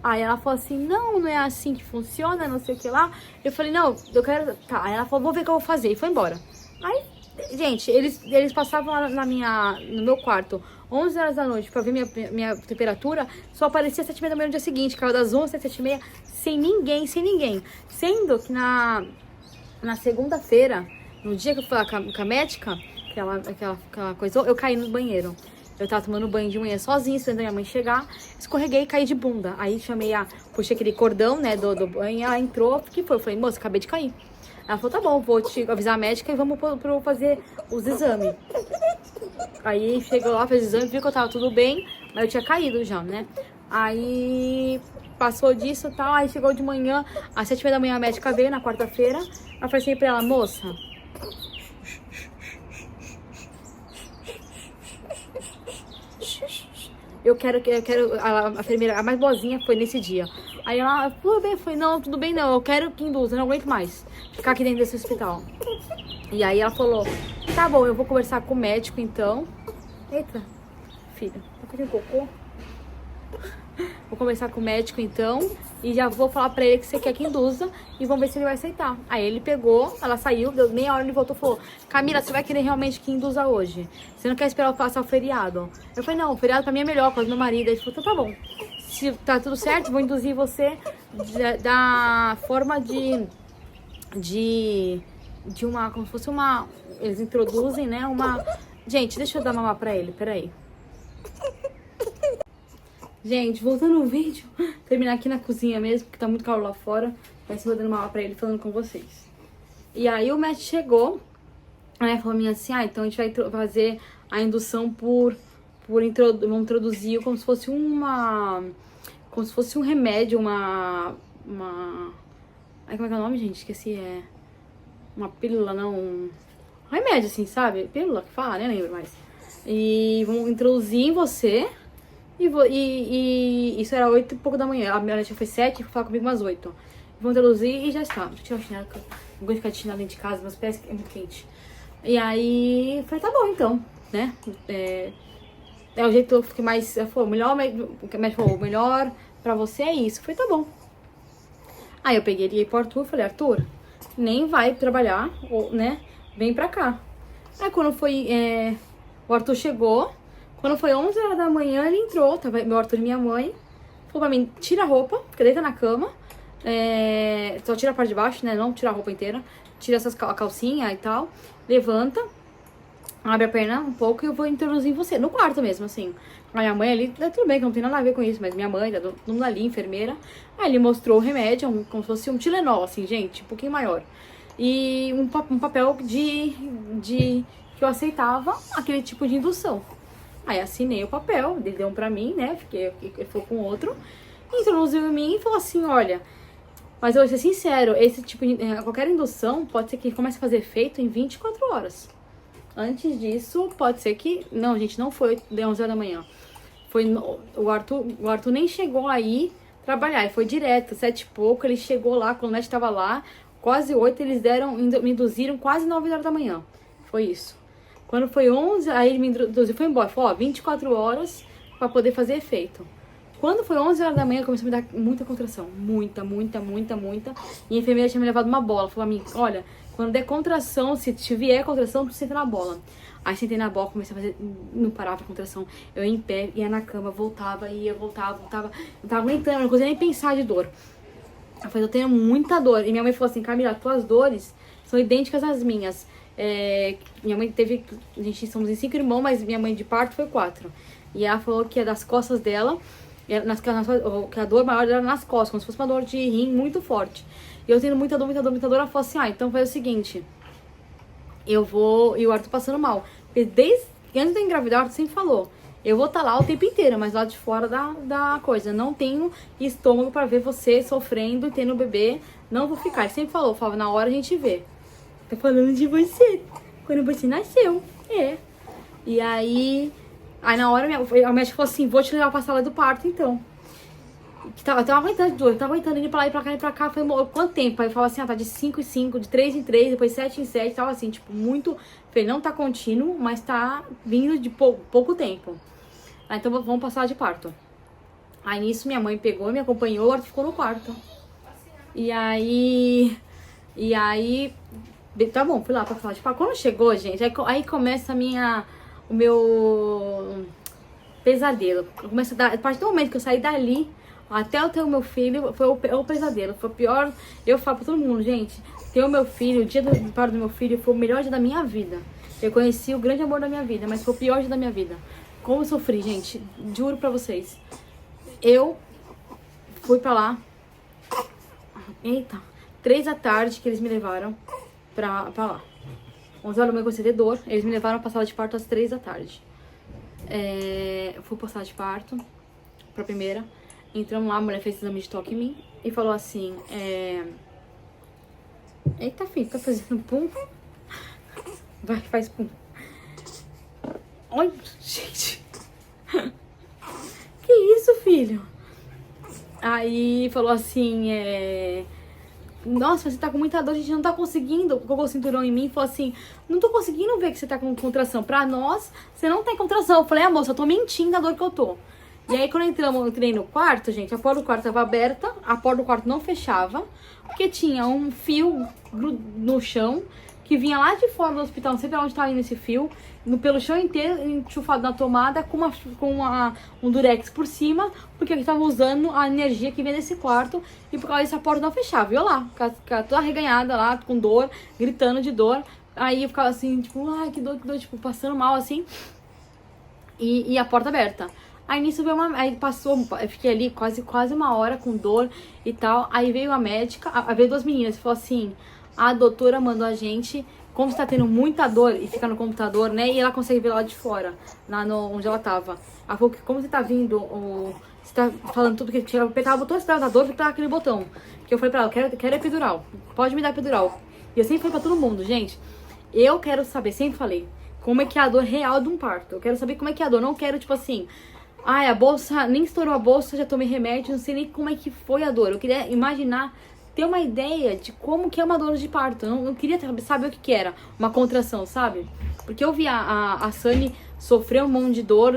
Aí ela falou assim, não é assim que funciona, não sei o que lá. Eu falei, não, eu quero... Tá, aí ela falou, vou ver o que eu vou fazer, e foi embora. Aí, gente, eles passavam lá no meu quarto 11 horas da noite pra ver minha temperatura, só aparecia às 7h30 da manhã no dia seguinte, caiu das 11 às 7h30, sem ninguém. Sendo que na segunda-feira, no dia que eu fui lá com a médica, aquela coisa, eu caí no banheiro. Eu tava tomando banho de manhã sozinha, esperando a minha mãe chegar, escorreguei e caí de bunda. Aí puxei aquele cordão, né, do banho, ela entrou, o que foi? Eu falei, moça, acabei de cair. Ela falou, tá bom, vou te avisar a médica e vamos fazer os exames. Aí chegou lá, fez o exame, viu que eu tava tudo bem, mas eu tinha caído já, né? Aí passou disso e tal, aí chegou de manhã, às 7h30 da manhã a médica veio na quarta-feira. Eu falei assim pra ela, moça, eu quero a enfermeira, a mais boazinha foi nesse dia. Aí ela, tudo bem, foi, não, tudo bem não, eu quero que induza, eu não aguento mais ficar aqui dentro desse hospital. E aí ela falou, tá bom, eu vou conversar com o médico então. Eita, filha, tá fazendo cocô? Vou conversar com o médico então e já vou falar pra ele que você quer que induza e vamos ver se ele vai aceitar. Aí ele pegou, ela saiu, deu meia hora, ele voltou e falou, Camila, você vai querer realmente que induza hoje? Você não quer esperar eu passar o feriado? Eu falei, não, o feriado pra mim é melhor, com o meu marido. Aí ele falou, então tá bom. Se tá tudo certo, vou induzir você da forma de uma, como se fosse uma, eles introduzem, né, uma... Gente, deixa eu dar mamar pra ele, peraí. Gente, voltando no vídeo, terminar aqui na cozinha mesmo, porque tá muito calor lá fora. Vai se dando mamar pra ele, falando com vocês. E aí o médico chegou, né, falou assim, então a gente vai fazer a indução vamos introduzir como se fosse um remédio, ai, como é que é o nome, gente? Esqueci, uma pílula, não... remédio, assim, sabe? Pílula que fala, nem lembro mais. E vão introduzir em você. E isso era 8 e pouco da manhã. A minha leite foi 7, foi falar comigo umas 8. Vão introduzir e já está. Deixa eu tirar o chinelo, que eu não gosto de ficar de chinelo dentro de casa, meus pés é muito quente. E aí, falei, tá bom então, né? É o jeito que eu fiquei mais. Falou, o que médico falou, o melhor pra você é isso. Falei, tá bom. Aí eu peguei, liguei pro Arthur, falei, Arthur, nem vai trabalhar, ou, né? Vem pra cá. Aí quando foi. O Arthur chegou. Quando foi 11 horas da manhã, ele entrou, tava meu Arthur e minha mãe. Falou pra mim, tira a roupa, fica deita na cama. Só tira a parte de baixo, né? Não tira a roupa inteira. Tira a calcinha e tal. Levanta. Abre a perna um pouco e eu vou introduzir você. No quarto mesmo, assim. A minha mãe ali, tudo bem que não tem nada a ver com isso, mas minha mãe, todo mundo ali, enfermeira. Aí ele mostrou o remédio, como se fosse um Tilenol, assim, gente, um pouquinho maior. E um papel que eu aceitava aquele tipo de indução. Aí assinei o papel, ele deu um pra mim, né? Ele foi com outro. Introduziu em mim e falou assim, olha, mas eu vou ser sincero, esse tipo de, qualquer indução pode ser que comece a fazer efeito em 24 horas. Antes disso, pode ser que... Não, gente, não foi 11 horas da manhã. O Arthur nem chegou aí trabalhar, ele foi direto, 7 e pouco, ele chegou lá, quando o médico tava lá, quase 8, eles me induziram quase 9 horas da manhã. Foi isso. Quando foi 11, aí ele me introduziu, foi embora. Falou, ó, 24 horas pra poder fazer efeito. Quando foi 11 horas da manhã, começou a me dar muita contração. Muita. E a enfermeira tinha me levado uma bola. Falou a mim, olha, quando der contração, se vier contração, tu senta na bola. Aí sentei na bola, comecei a fazer, não parava a contração. Eu ia em pé, ia na cama, voltava. Não tava aguentando, não conseguia nem pensar de dor. Eu falei, eu tenho muita dor. E minha mãe falou assim, Camila, tuas dores são idênticas às minhas. Minha mãe teve, a gente somos em 5 irmãos, mas minha mãe de parto foi 4. E ela falou que é das costas dela, que a dor maior era nas costas, como se fosse uma dor de rim muito forte. E eu tendo muita dor, ela falou assim, então faz o seguinte, eu vou, e o Arthur passando mal. Porque desde antes de eu engravidar, o Arthur sempre falou, eu vou estar lá o tempo inteiro, mas lá de fora da coisa. Não tenho estômago pra ver você sofrendo e tendo o bebê, não vou ficar. Ele sempre falava, na hora a gente vê. Tô falando de você, quando você nasceu, E aí na hora a médica falou assim, vou te levar pra sala do parto, então. Eu tava aguentando dor, eu tava aguentando ir pra lá, ir pra cá, ir pra cá. Falei, quanto tempo? Aí eu falava assim, tá de 5 em 5, de 3 em 3, depois 7 em 7, tava assim, tipo, muito... Falei, não tá contínuo, mas tá vindo de pouco tempo. Aí, então vamos pra sala de parto. Aí nisso minha mãe pegou, me acompanhou, o Arthur ficou no quarto. E aí, tá bom, fui lá pra sala de parto. Quando chegou, gente, aí começa o meu pesadelo. Começa a partir do momento que eu saí dali até eu ter o meu filho, foi o pesadelo. Foi o pior. Eu falo pra todo mundo, gente, ter o meu filho, o dia do parto do meu filho foi o melhor dia da minha vida. Eu conheci o grande amor da minha vida, mas foi o pior dia da minha vida. Como eu sofri, gente, juro pra vocês. Eu fui pra lá. Eita, 3 da tarde que eles me levaram pra lá. 11 horas da manhã eu comecei a ter dor. Eles me levaram pra sala de parto às 3 da tarde. Eu fui pra sala de parto, pra primeira. Entramos lá, a mulher fez exame de toque em mim e falou assim, eita, filho, tá fazendo pum? Vai, faz pum. Olha, gente. Que isso, filho? Aí falou assim, nossa, você tá com muita dor, a gente não tá conseguindo. Colocou o cinturão em mim e falou assim, não tô conseguindo ver que você tá com contração. Pra nós, você não tem contração. Eu falei, moça, eu tô mentindo da dor que eu tô. E aí, quando eu entrei no quarto, gente, a porta do quarto tava aberta, a porta do quarto não fechava, porque tinha um fio no chão, que vinha lá de fora do hospital, não sei pra onde tava indo esse fio, pelo chão inteiro, enxufado na tomada, com um durex por cima, porque eles estavam usando a energia que vinha desse quarto, e por causa disso a porta não fechava. E eu lá, toda arreganhada lá, com dor, gritando de dor. Aí eu ficava assim, tipo, ai, que dor, tipo, passando mal, assim, e a porta aberta. Aí nisso veio aí passou, eu fiquei ali quase uma hora com dor e tal. Aí veio a médica, veio 2 meninas e falou assim, a doutora mandou a gente, como você tá tendo muita dor e fica no computador, né? E ela consegue ver lá de fora, lá onde ela tava. Ela falou que como você tá vindo, você tá falando tudo que tinha, apertava o botão, você tava da dor, apertava aquele botão. Que eu falei pra ela, eu quero epidural, pode me dar epidural. E eu sempre falei pra todo mundo, gente, eu quero saber, sempre falei, como é que é a dor real de um parto. Eu quero saber como é que é a dor, não quero, tipo assim, ai, a bolsa, nem estourou a bolsa, já tomei remédio, não sei nem como é que foi a dor. Eu queria imaginar, ter uma ideia de como que é uma dor de parto. Eu não queria saber o que era uma contração, sabe? Porque eu vi a Sunny sofrer um monte de dor,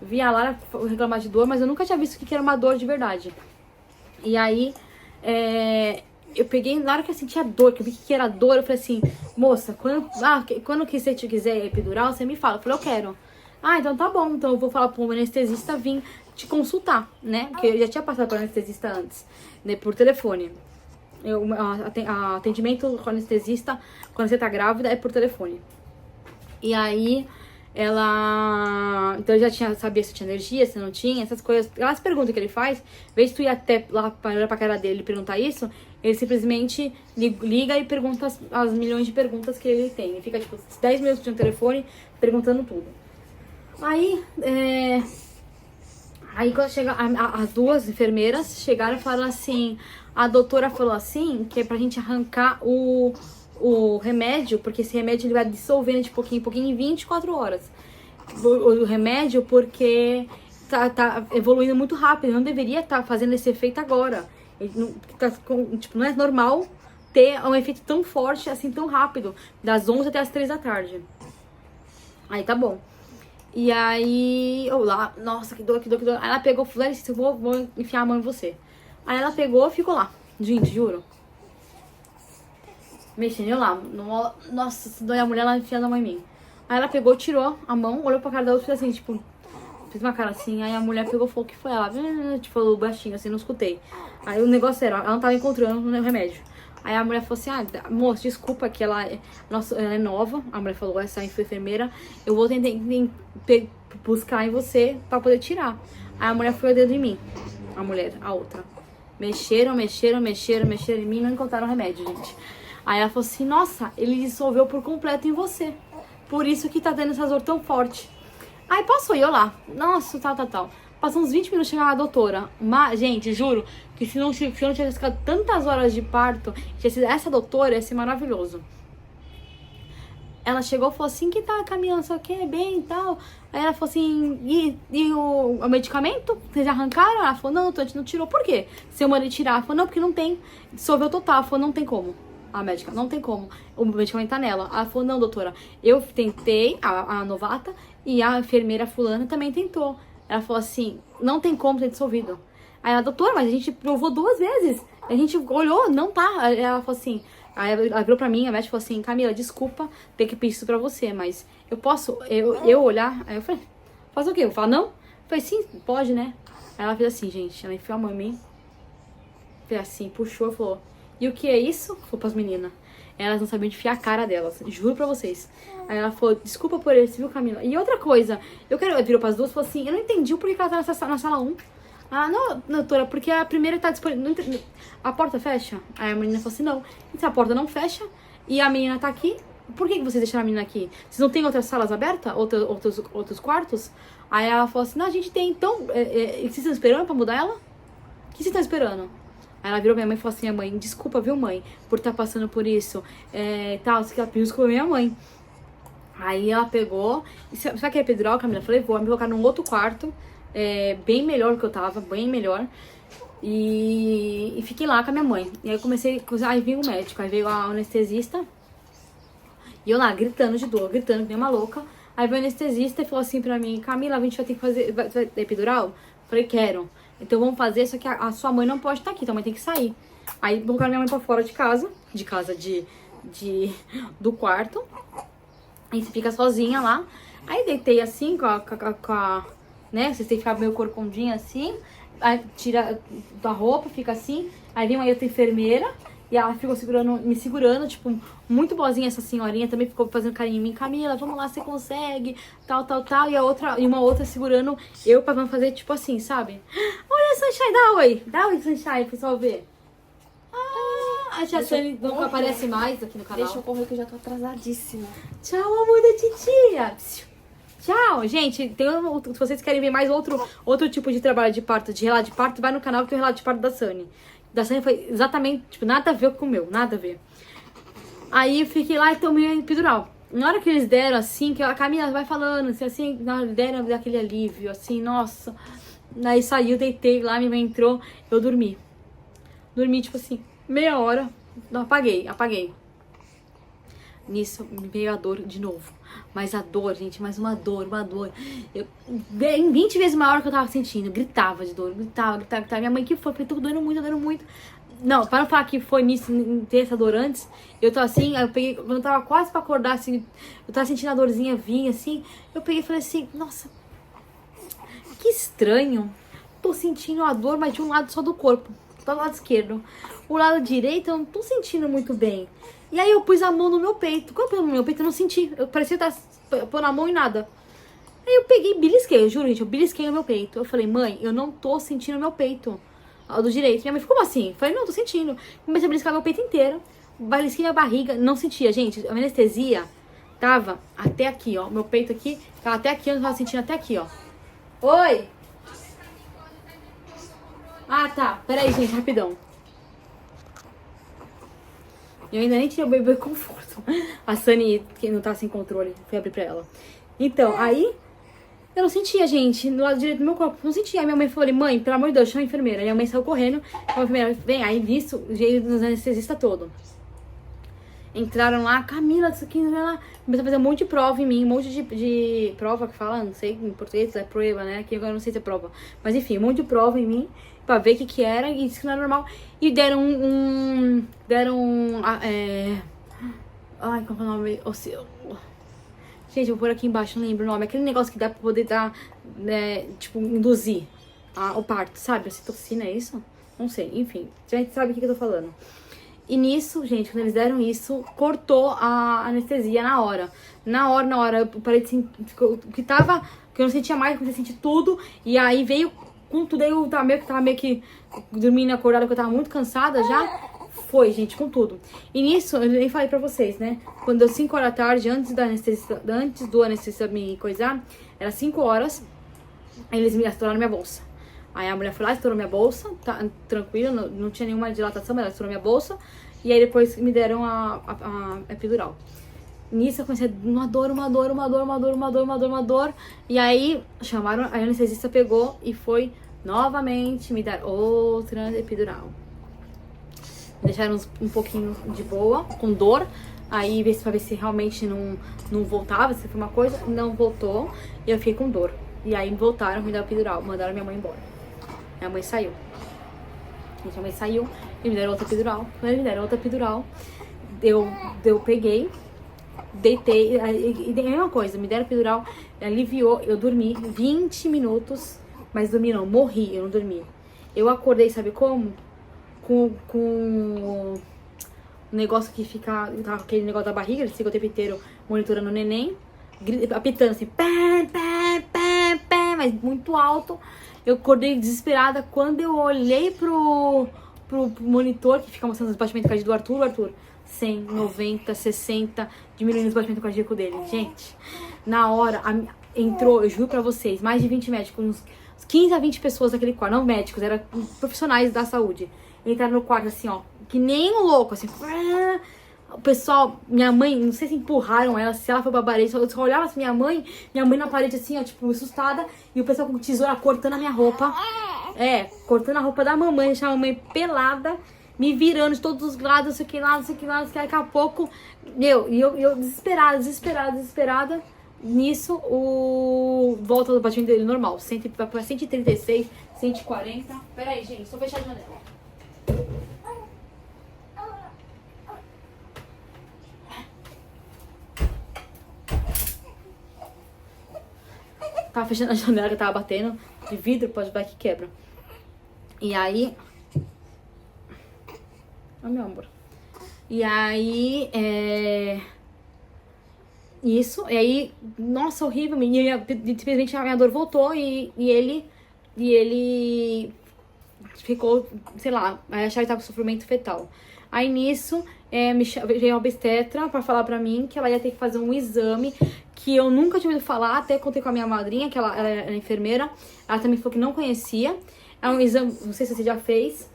vi a Lara reclamar de dor, mas eu nunca tinha visto o que era uma dor de verdade. E aí, eu peguei, na hora que eu senti a dor, que eu vi que era dor, eu falei assim, moça, quando que você quiser epidural, você me fala. Eu falei, eu quero. Ah, então tá bom, então eu vou falar pro anestesista vir te consultar, né? Porque eu já tinha passado por anestesista antes, né, por telefone. Atendimento com anestesista, quando você tá grávida, é por telefone. E aí, então eu já sabia se tinha energia, se não tinha, essas coisas. Aquelas perguntas que ele faz, em vez de tu ir até lá olhar pra cara dele e perguntar isso, ele simplesmente liga e pergunta as milhões de perguntas que ele tem. Ele fica, tipo, 10 minutos no telefone perguntando tudo. Aí quando chega, as duas enfermeiras chegaram e falaram assim, a doutora falou assim, que é pra gente arrancar o remédio, porque esse remédio ele vai dissolvendo de pouquinho em pouquinho em 24 horas. O remédio porque tá evoluindo muito rápido, não deveria estar fazendo esse efeito agora. Não é normal ter um efeito tão forte, assim, tão rápido, das 11 até as 3 da tarde. Aí tá bom. E aí, lá, nossa, que dor. Aí ela pegou, falei, vou enfiar a mão em você. Aí ela pegou e ficou lá. Gente, juro. Mexendo eu lá. Nossa, a mulher lá enfiando a mão em mim. Aí ela pegou, tirou a mão, olhou pra cara da outra e fez assim, tipo, fez uma cara assim. Aí a mulher pegou e falou, o que foi? Ela, tipo, falou baixinho, assim, não escutei. Aí o negócio era, ela não tava encontrando o remédio. Aí a mulher falou assim, moça, desculpa que ela é nova. A mulher falou, essa enfermeira, eu vou tentar buscar em você pra poder tirar. Aí a mulher foi o dedo em mim. A outra. Mexeram em mim, não encontraram remédio, gente. Aí ela falou assim, nossa, ele dissolveu por completo em você. Por isso que tá dando essa dor tão forte. Aí passou, e eu lá, nossa, tal. Passou uns 20 minutos, chegava a doutora. Gente, juro que se eu não tivesse ficado tantas horas de parto, essa doutora ia ser maravilhoso. Ela chegou e falou assim, que tá, Camila, não sei o que, bem e tal. Aí ela falou assim, e o medicamento? Vocês arrancaram? Ela falou, não, a gente não tirou. Por quê? Seu marido tirar? Ela falou, não, porque não tem. Dissolveu total. Ela falou, não tem como. A médica, não tem como. O medicamento tá nela. Ela falou, não, doutora, eu tentei, a novata, e a enfermeira fulana também tentou. Ela falou assim, não tem como ter dissolvido. Aí ela, doutora, mas a gente provou 2 vezes. A gente olhou, não tá. Aí ela falou assim, aí ela virou pra mim, a médica falou assim, Camila, desculpa ter que pedir isso pra você, mas eu posso, eu olhar? Aí eu falei, fazer o quê? Eu falo, não? Eu falei, sim, pode, né? Aí ela fez assim, gente, ela enfiou a mão em mim, fez assim, puxou e falou, e o que é isso? Falou pras meninas. Elas não sabiam enfiar a cara delas, juro pra vocês. Aí ela falou, desculpa por isso, viu, Camila? E outra coisa, ela virou pras duas e falou assim, eu não entendi o porquê que ela tá na sala 1. Ah, não, doutora, porque a primeira tá disponível. A porta fecha? Aí a menina falou assim, não. E se a porta não fecha e a menina tá aqui, por que vocês deixaram a menina aqui? Vocês não tem outras salas abertas? Outros quartos? Aí ela falou assim, não, a gente tem, então. Vocês estão esperando pra mudar ela? O que vocês estão esperando? Aí ela virou pra minha mãe e falou assim, mãe, desculpa, viu, mãe, por estar passando por isso. Tal, que ela pediu desculpa minha mãe. Aí ela pegou. Sabe que é epidural, Camila? Eu falei, vou me colocar num outro quarto. Bem melhor do que eu tava, bem melhor. E fiquei lá com a minha mãe. E aí eu comecei, aí veio o médico, aí veio a anestesista. E eu lá, gritando de dor, gritando que nem uma louca. Aí veio o anestesista e falou assim pra mim, Camila, a gente vai ter que fazer, vai ter epidural? Eu falei, quero. Então vamos fazer, só que a sua mãe não pode estar aqui, então a mãe tem que sair. Aí colocaram minha mãe pra fora de casa do quarto. Aí você fica sozinha lá. Aí deitei assim, né? Vocês têm que ficar meio corcundinha assim. Aí tira da roupa, fica assim. Aí vem uma outra enfermeira. E ela ficou me segurando, tipo, muito boazinha essa senhorinha. Também ficou fazendo carinho em mim. Camila, vamos lá, você consegue. Tal. E uma outra segurando eu pra fazer, tipo assim, sabe? Olha, Sunshine, dá oi. Dá oi, Sunshine, pro pessoal ver. A tia Sunny não aparece mais aqui no canal. Deixa eu correr que eu já tô atrasadíssima. Tchau, amor da titia. Tchau, gente. Se vocês querem ver mais outro tipo de trabalho de parto, de relato de parto, vai no canal que tem o relato de parto da Sunny. Da Sunny foi exatamente, tipo, nada a ver com o meu, nada a ver. Aí eu fiquei lá e tomei epidural. Na hora que eles deram, assim, que a Camila vai falando, assim, na hora que deram daquele alívio, assim, nossa. Aí saiu, deitei lá, minha mãe entrou, eu dormi. Dormi, tipo assim, meia hora, não, apaguei. Nisso, me veio a dor de novo. Mas a dor, gente, mais uma dor. Em 20 vezes maior que eu tava sentindo. Eu gritava de dor, gritava. Minha mãe, que foi? Falei, tô doendo muito. Não, para não falar que foi nisso, ter essa dor antes, eu tô assim, aí eu peguei, quando eu tava quase pra acordar, assim, eu tava sentindo a dorzinha vir, assim, eu peguei e falei assim, nossa, que estranho, tô sentindo a dor, mas de um lado só do corpo, do lado esquerdo. O lado direito eu não tô sentindo muito bem. E aí eu pus a mão no meu peito, quando eu pus no meu peito eu não senti, eu parecia estar pondo a mão e nada. Aí eu peguei e belisquei, eu juro, gente, eu belisquei no meu peito. Eu falei, mãe, eu não tô sentindo meu peito. Do direito. Minha mãe ficou assim. Eu falei, não, tô sentindo. Comecei a beliscar meu peito inteiro. Belisquei minha barriga. Não sentia, gente. A anestesia tava até aqui, ó. Meu peito aqui. Tava até aqui. Eu tava sentindo até aqui, ó. Oi! Ah, tá. Peraí, gente, rapidão. Eu ainda nem tinha o bebê conforto. A Sunny, que não tá sem controle, fui abrir pra ela. Então, aí... eu não sentia, gente, no lado direito do meu corpo. Não sentia. Aí minha mãe falou, mãe, pelo amor de Deus, chama a enfermeira. Aí minha mãe saiu correndo. A enfermeira, vem, aí nisso, o jeito dos anestesistas todo. Entraram lá, Camila, isso aqui, lá. Começou a fazer um monte de prova em mim, um monte de prova que fala, não sei, em português é prova, né? Aqui agora não sei se é prova. Mas enfim, um monte de prova em mim, pra ver o que era, e disse que não era normal. E deram ai, como é o nome? Gente, eu vou pôr aqui embaixo, não lembro o nome. Aquele negócio que dá pra poder dar, né, tipo, induzir o parto, sabe? A citocina, é isso? Não sei, enfim. A gente sabe o que eu tô falando. E nisso, gente, quando eles deram isso, cortou a anestesia na hora. Na hora, eu parei de sentir, o que eu não sentia mais, comecei a sentir tudo. E aí veio com tudo, aí eu tava meio que dormindo, acordada, porque eu tava muito cansada já. Foi, gente, com tudo. E nisso, eu nem falei pra vocês, né? Quando deu 5 horas da tarde, antes do anestesista me coisar, era 5 horas, eles me estouraram minha bolsa. Aí a mulher foi lá, estourou minha bolsa, tá tranquilo, não tinha nenhuma dilatação, mas ela estourou minha bolsa. E aí depois me deram a epidural. Nisso eu comecei uma dor. E aí chamaram, a anestesista pegou e foi novamente me dar outra epidural. Me deixaram um pouquinho de boa, com dor. Aí pra ver se realmente não voltava, se foi uma coisa. Não voltou. E eu fiquei com dor. E aí voltaram, me deram epidural. Mandaram minha mãe embora. Minha mãe saiu. Minha mãe saiu e me deram outra epidural. Quando eles me deram outra epidural, eu peguei, deitei. E a mesma coisa, me deram epidural, aliviou. Eu dormi 20 minutos. Mas dormi não, morri, eu não dormi. Eu acordei, sabe como? Com um negócio que fica, aquele negócio da barriga, ele fica o tempo inteiro monitorando o neném, apitando assim, pé, mas muito alto. Eu acordei desesperada. Quando eu olhei pro monitor, que fica mostrando os batimentos cardíacos do Arthur, 100, 90, 60, diminuindo os batimentos cardíacos dele. Gente, na hora, entrou, eu juro pra vocês, mais de 20 médicos, uns 15 a 20 pessoas daquele quarto, não médicos, eram profissionais da saúde. Entraram no quarto assim, ó, que nem um louco, assim. O pessoal, minha mãe, não sei se empurraram ela, se ela foi pra parede, eu só olhava assim, minha mãe na parede assim, ó, tipo, assustada, e o pessoal com tesoura cortando a minha roupa. Cortando a roupa da mamãe, deixando a mamãe pelada, me virando de todos os lados, não sei o que lá, daqui a pouco, eu desesperada. Nisso, volta do batimento dele normal, 136, 140. Peraí, gente, só fechar a janela. Tava fechando a janela que eu tava batendo de vidro, pode dar que quebra. E aí... meu amor. E aí, isso, e aí, nossa, horrível, menina, simplesmente a minha dor voltou e ele ficou, sei lá, aí acharam que tava com sofrimento fetal. Aí nisso, veio a obstetra pra falar pra mim que ela ia ter que fazer um exame que eu nunca tinha ouvido falar, até contei com a minha madrinha, que ela era enfermeira, ela também falou que não conhecia. É um exame, não sei se você já fez,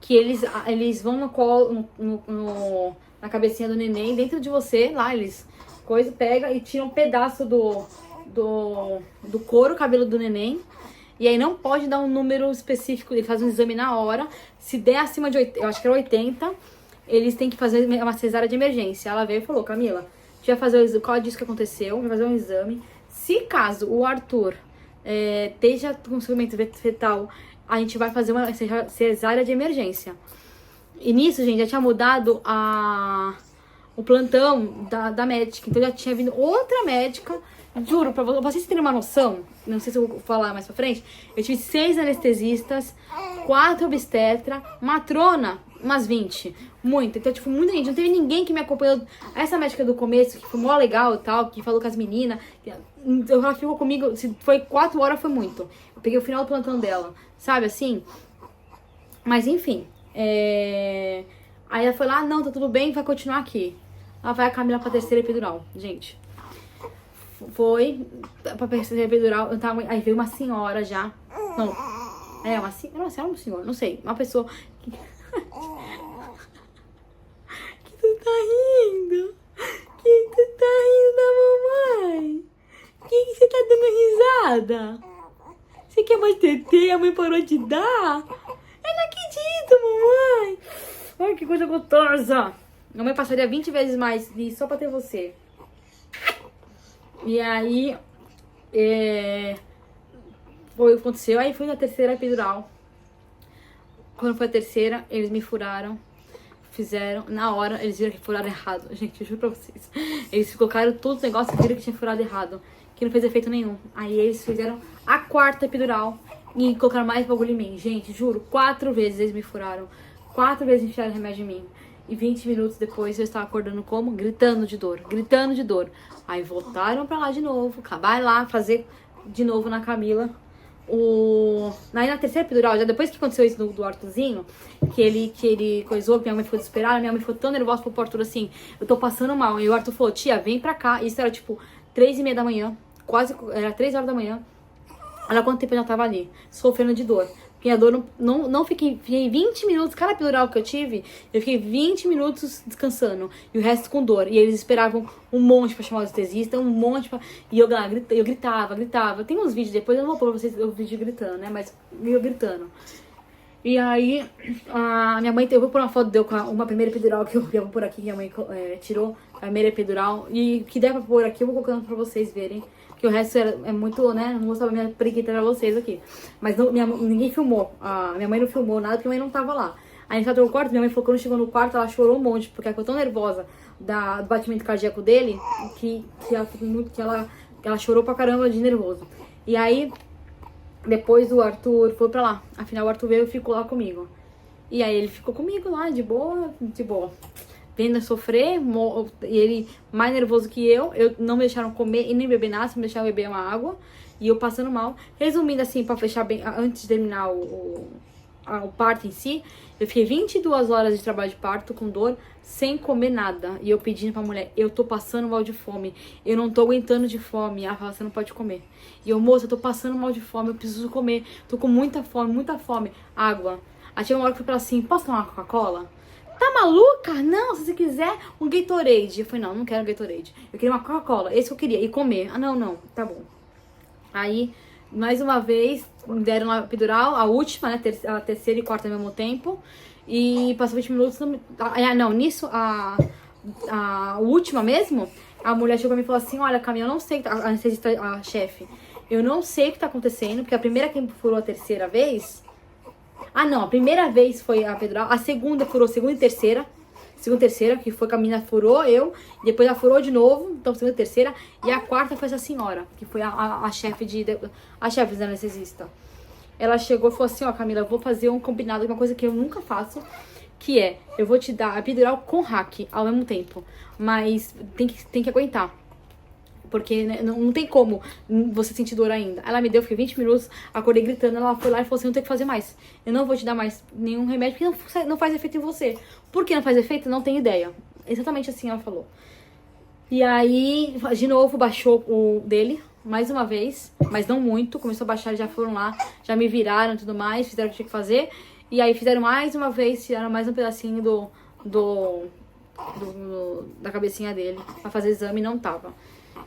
que eles vão no colo, na cabecinha do neném, dentro de você, lá eles pega e tira um pedaço do couro, cabelo do neném. E aí não pode dar um número específico, ele faz um exame na hora. Se der acima de 80, eu acho que era 80, eles têm que fazer uma cesárea de emergência. Ela veio e falou, Camila, a gente vai fazer o exame, qual disso que aconteceu, vai fazer um exame. Se caso o Arthur esteja com sofrimento fetal, a gente vai fazer uma cesárea de emergência. E nisso, gente, já tinha mudado o plantão da médica. Então já tinha vindo outra médica. Juro, pra vocês terem uma noção, não sei se eu vou falar mais pra frente, eu tive 6 anestesistas, 4 obstetra, matrona, umas 20. Muito. Então, tipo, muita gente. Não teve ninguém que me acompanhou. Essa médica do começo, que foi mó legal e tal, que falou com as meninas. Ela ficou comigo, se foi 4 horas, foi muito. Eu peguei o final do plantão dela, sabe assim? Mas enfim. Aí ela foi lá, não, tá tudo bem, vai continuar aqui. Ela vai a Camila pra terceira epidural, gente. Foi pra terceira epidural, aí veio uma senhora já. Não, uma senhora, não sei. Uma pessoa que... que tu tá rindo? Que tu tá rindo da mamãe? Que você tá dando risada? Você quer mais TT? A mãe parou de dar? Eu não acredito, mamãe. Ai, que coisa gostosa. Minha mãe passaria 20 vezes mais só pra ter você. E aí, foi o que aconteceu. Aí fui na terceira epidural. Quando foi a terceira, eles me furaram. Fizeram, na hora, eles viram que furaram errado. Gente, eu juro pra vocês. Eles colocaram todo o negócio e viram que tinha furado errado. Que não fez efeito nenhum. Aí eles fizeram a quarta epidural e colocaram mais bagulho em mim. Gente, juro, 4 vezes eles me furaram. 4 vezes enfiaram remédio em mim. E 20 minutos depois eu estava acordando como? Gritando de dor, gritando de dor. Aí voltaram pra lá de novo, vai lá fazer de novo na Camila. Aí na terceira epidural, já depois que aconteceu isso do Arthurzinho, que ele coisou, que minha mãe ficou desesperada, minha mãe ficou tão nervosa pro Arthur assim, eu tô passando mal. E o Arthur falou, tia, vem pra cá. Isso era tipo 3h30 da manhã, era 3 horas da manhã. Olha quanto tempo eu já tava ali, sofrendo de dor. Porque a dor não fiquei 20 minutos, cada epidural que eu tive, eu fiquei 20 minutos descansando. E o resto com dor. E eles esperavam um monte pra chamar o anestesista, um monte pra... E eu gritava. Tem uns vídeos depois, eu não vou pôr pra vocês o vídeo gritando, né? Mas eu gritando. E aí, a minha mãe, eu vou pôr uma foto deu com uma primeira epidural que eu vou pôr aqui, que a mãe tirou, a primeira epidural. E que der pra pôr aqui, eu vou colocando pra vocês verem. Que o resto é muito, né? Não vou mostrar a minha periquita pra vocês aqui. Mas ninguém filmou. Minha mãe não filmou nada porque a mãe não tava lá. Aí a gente entrou no quarto, minha mãe falou que quando chegou no quarto, ela chorou um monte, porque ela ficou tão nervosa do batimento cardíaco dele que ela chorou pra caramba de nervoso. E aí, depois o Arthur foi pra lá. Afinal, o Arthur veio e ficou lá comigo. E aí ele ficou comigo lá, de boa. Vendo eu sofrer, e ele mais nervoso que eu não me deixaram comer e nem beber nada, só me deixaram beber uma água, e eu passando mal. Resumindo assim, pra fechar bem, antes de terminar o parto em si, eu fiquei 22 horas de trabalho de parto com dor, sem comer nada, e eu pedindo pra mulher, eu tô passando mal de fome, eu não tô aguentando de fome. Ela fala, você não pode comer. E eu, moça, eu tô passando mal de fome, eu preciso comer, tô com muita fome, água. Aí chegou uma hora que eu falei assim, posso tomar uma Coca-Cola? Tá maluca? Não, se você quiser um Gatorade. Eu falei, não quero um Gatorade. Eu queria uma Coca-Cola, esse que eu queria. E comer. Não, tá bom. Aí, mais uma vez, me deram a epidural, a última, né? A terceira e quarta ao mesmo tempo. E passou 20 minutos. Nisso, a última mesmo, a mulher chegou pra mim e falou assim, olha, Camila, eu não sei, a anestesista, a chefe, eu não sei o que tá acontecendo, porque a primeira que furou a terceira vez... a primeira vez foi a epidural, a segunda furou segunda e terceira, que foi que a menina furou eu, e depois ela furou de novo, então segunda e terceira, e a quarta foi essa senhora, que foi a chefe da anestesista. Ela chegou e falou assim, ó, Camila, eu vou fazer um combinado, uma coisa que eu nunca faço, que é, eu vou te dar a epidural com hack ao mesmo tempo, mas tem que aguentar. Porque né, não tem como você sentir dor ainda. Ela me deu, fiquei 20 minutos, acordei gritando, ela foi lá e falou assim, não tem que fazer mais. Eu não vou te dar mais nenhum remédio, porque não faz efeito em você. Por que não faz efeito? Não tenho ideia. Exatamente assim ela falou. E aí, de novo, baixou o dele, mais uma vez, mas não muito. Começou a baixar, já foram lá, já me viraram e tudo mais, fizeram o que tinha que fazer. E aí fizeram mais uma vez, tiraram mais um pedacinho da cabecinha dele pra fazer exame e não tava.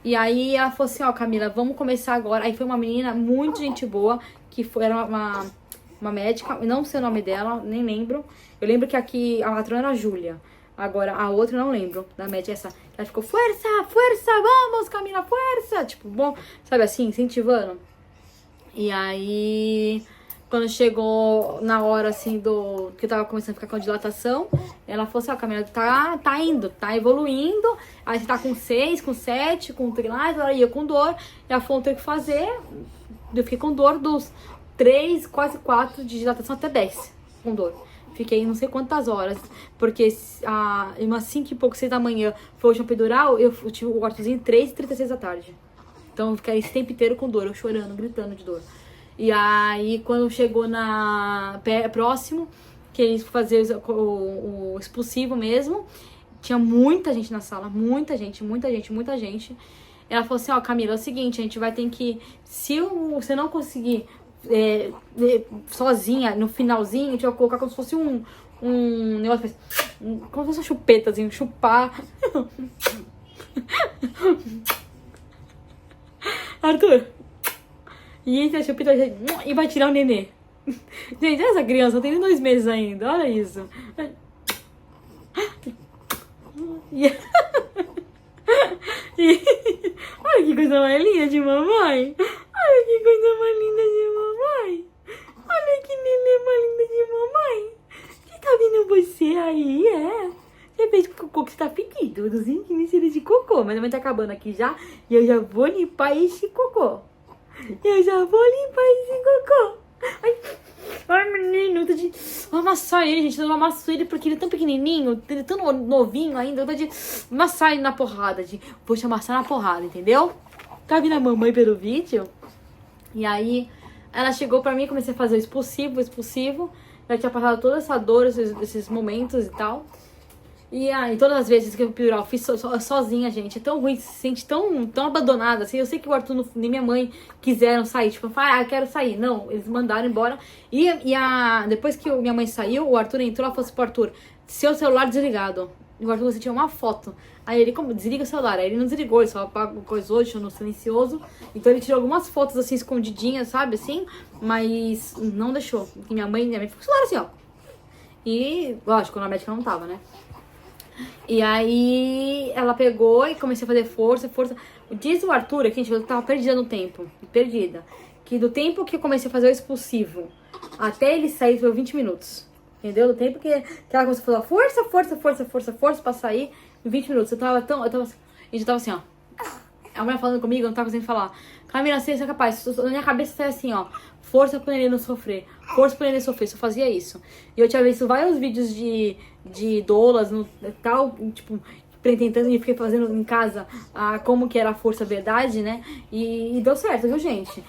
E aí ela falou assim, ó, Camila, vamos começar agora. Aí foi uma menina muito gente boa, que era uma médica, não sei o nome dela, nem lembro. Eu lembro que aqui a patrona era a Júlia. Agora, a outra eu não lembro, da médica essa. Ela ficou, força, força, vamos, Camila, força. Tipo, bom, sabe assim, incentivando. E aí, quando chegou na hora, assim, que eu tava começando a ficar com dilatação, ela falou assim, ó, Camila, tá indo, tá evoluindo. Aí você tá com 6, com 7, com 3, ela ia com dor. E ela falou, tem que fazer. Eu fiquei com dor dos 3, quase 4 de dilatação até 10, com dor. Fiquei não sei quantas horas, porque umas 5 e pouco, 6 da manhã foi o último epidural, eu tive o quartozinho 3h36 da tarde. Então eu fiquei esse tempo inteiro com dor, eu chorando, gritando de dor. E aí quando chegou próximo, que eles faziam o expulsivo mesmo, tinha muita gente na sala, muita gente. Ela falou assim, ó, Camila, é o seguinte, a gente vai ter que, se você não conseguir sozinha, no finalzinho, a gente vai colocar como se fosse um negócio, como se fosse uma chupetazinho, chupar. Arthur, e entra a chupeta e vai tirar o nenê. Gente, essa criança tem 2 meses ainda, olha isso. Olha que coisa mais linda de mamãe. Olha que coisa mais linda de mamãe. Olha que nenê mais linda de mamãe. Você tá vendo você aí, é? Você fez o cocô que você tá pedindo. 200 mililitros de cocô. Mas a mãe tá acabando aqui já. E eu já vou limpar esse cocô. Ai, menino, tô de amassar ele, gente. Eu não amasso ele porque ele é tão pequenininho, ele é tão novinho ainda. Eu tô de amassar ele na porrada. Vou te amassar na porrada, entendeu? Tá vindo a mamãe pelo vídeo? E aí, ela chegou pra mim, comecei a fazer o expulsivo. Já tinha passado toda essa dor, esses momentos e tal. E aí, todas as vezes que eu epidural, fiz sozinha, gente. É tão ruim, se sente tão abandonada, assim. Eu sei que o Arthur nem minha mãe quiseram sair. Tipo, eu quero sair. Não, eles mandaram embora. E depois que minha mãe saiu, o Arthur entrou, ela falou assim pro Arthur, seu celular desligado. E o Arthur, você tinha uma foto. Aí ele, como, desliga o celular. Aí ele não desligou, ele só apagou coisa hoje, no silencioso. Então ele tirou algumas fotos, assim, escondidinhas, sabe, assim. Mas não deixou. Porque minha mãe ficou com o celular assim, ó. E, lógico, quando a médica não tava, né? E aí ela pegou e comecei a fazer força. Diz o Arthur aqui, gente, eu tava perdida no tempo. Perdida. Que do tempo que eu comecei a fazer o expulsivo até ele sair foi 20 minutos. Entendeu? Do tempo que ela começou a falar força pra sair, em 20 minutos. A gente tava assim, ó. A mulher falando comigo, eu não tava conseguindo falar. Camila, você é capaz. Na minha cabeça sai assim, ó. Força pro neném não sofrer. Força pro neném sofrer. Só fazia isso. E eu tinha visto vários vídeos de doulas, tal, tipo, tentando e fiquei fazendo em casa como que era a força verdade, né? E deu certo, viu, gente?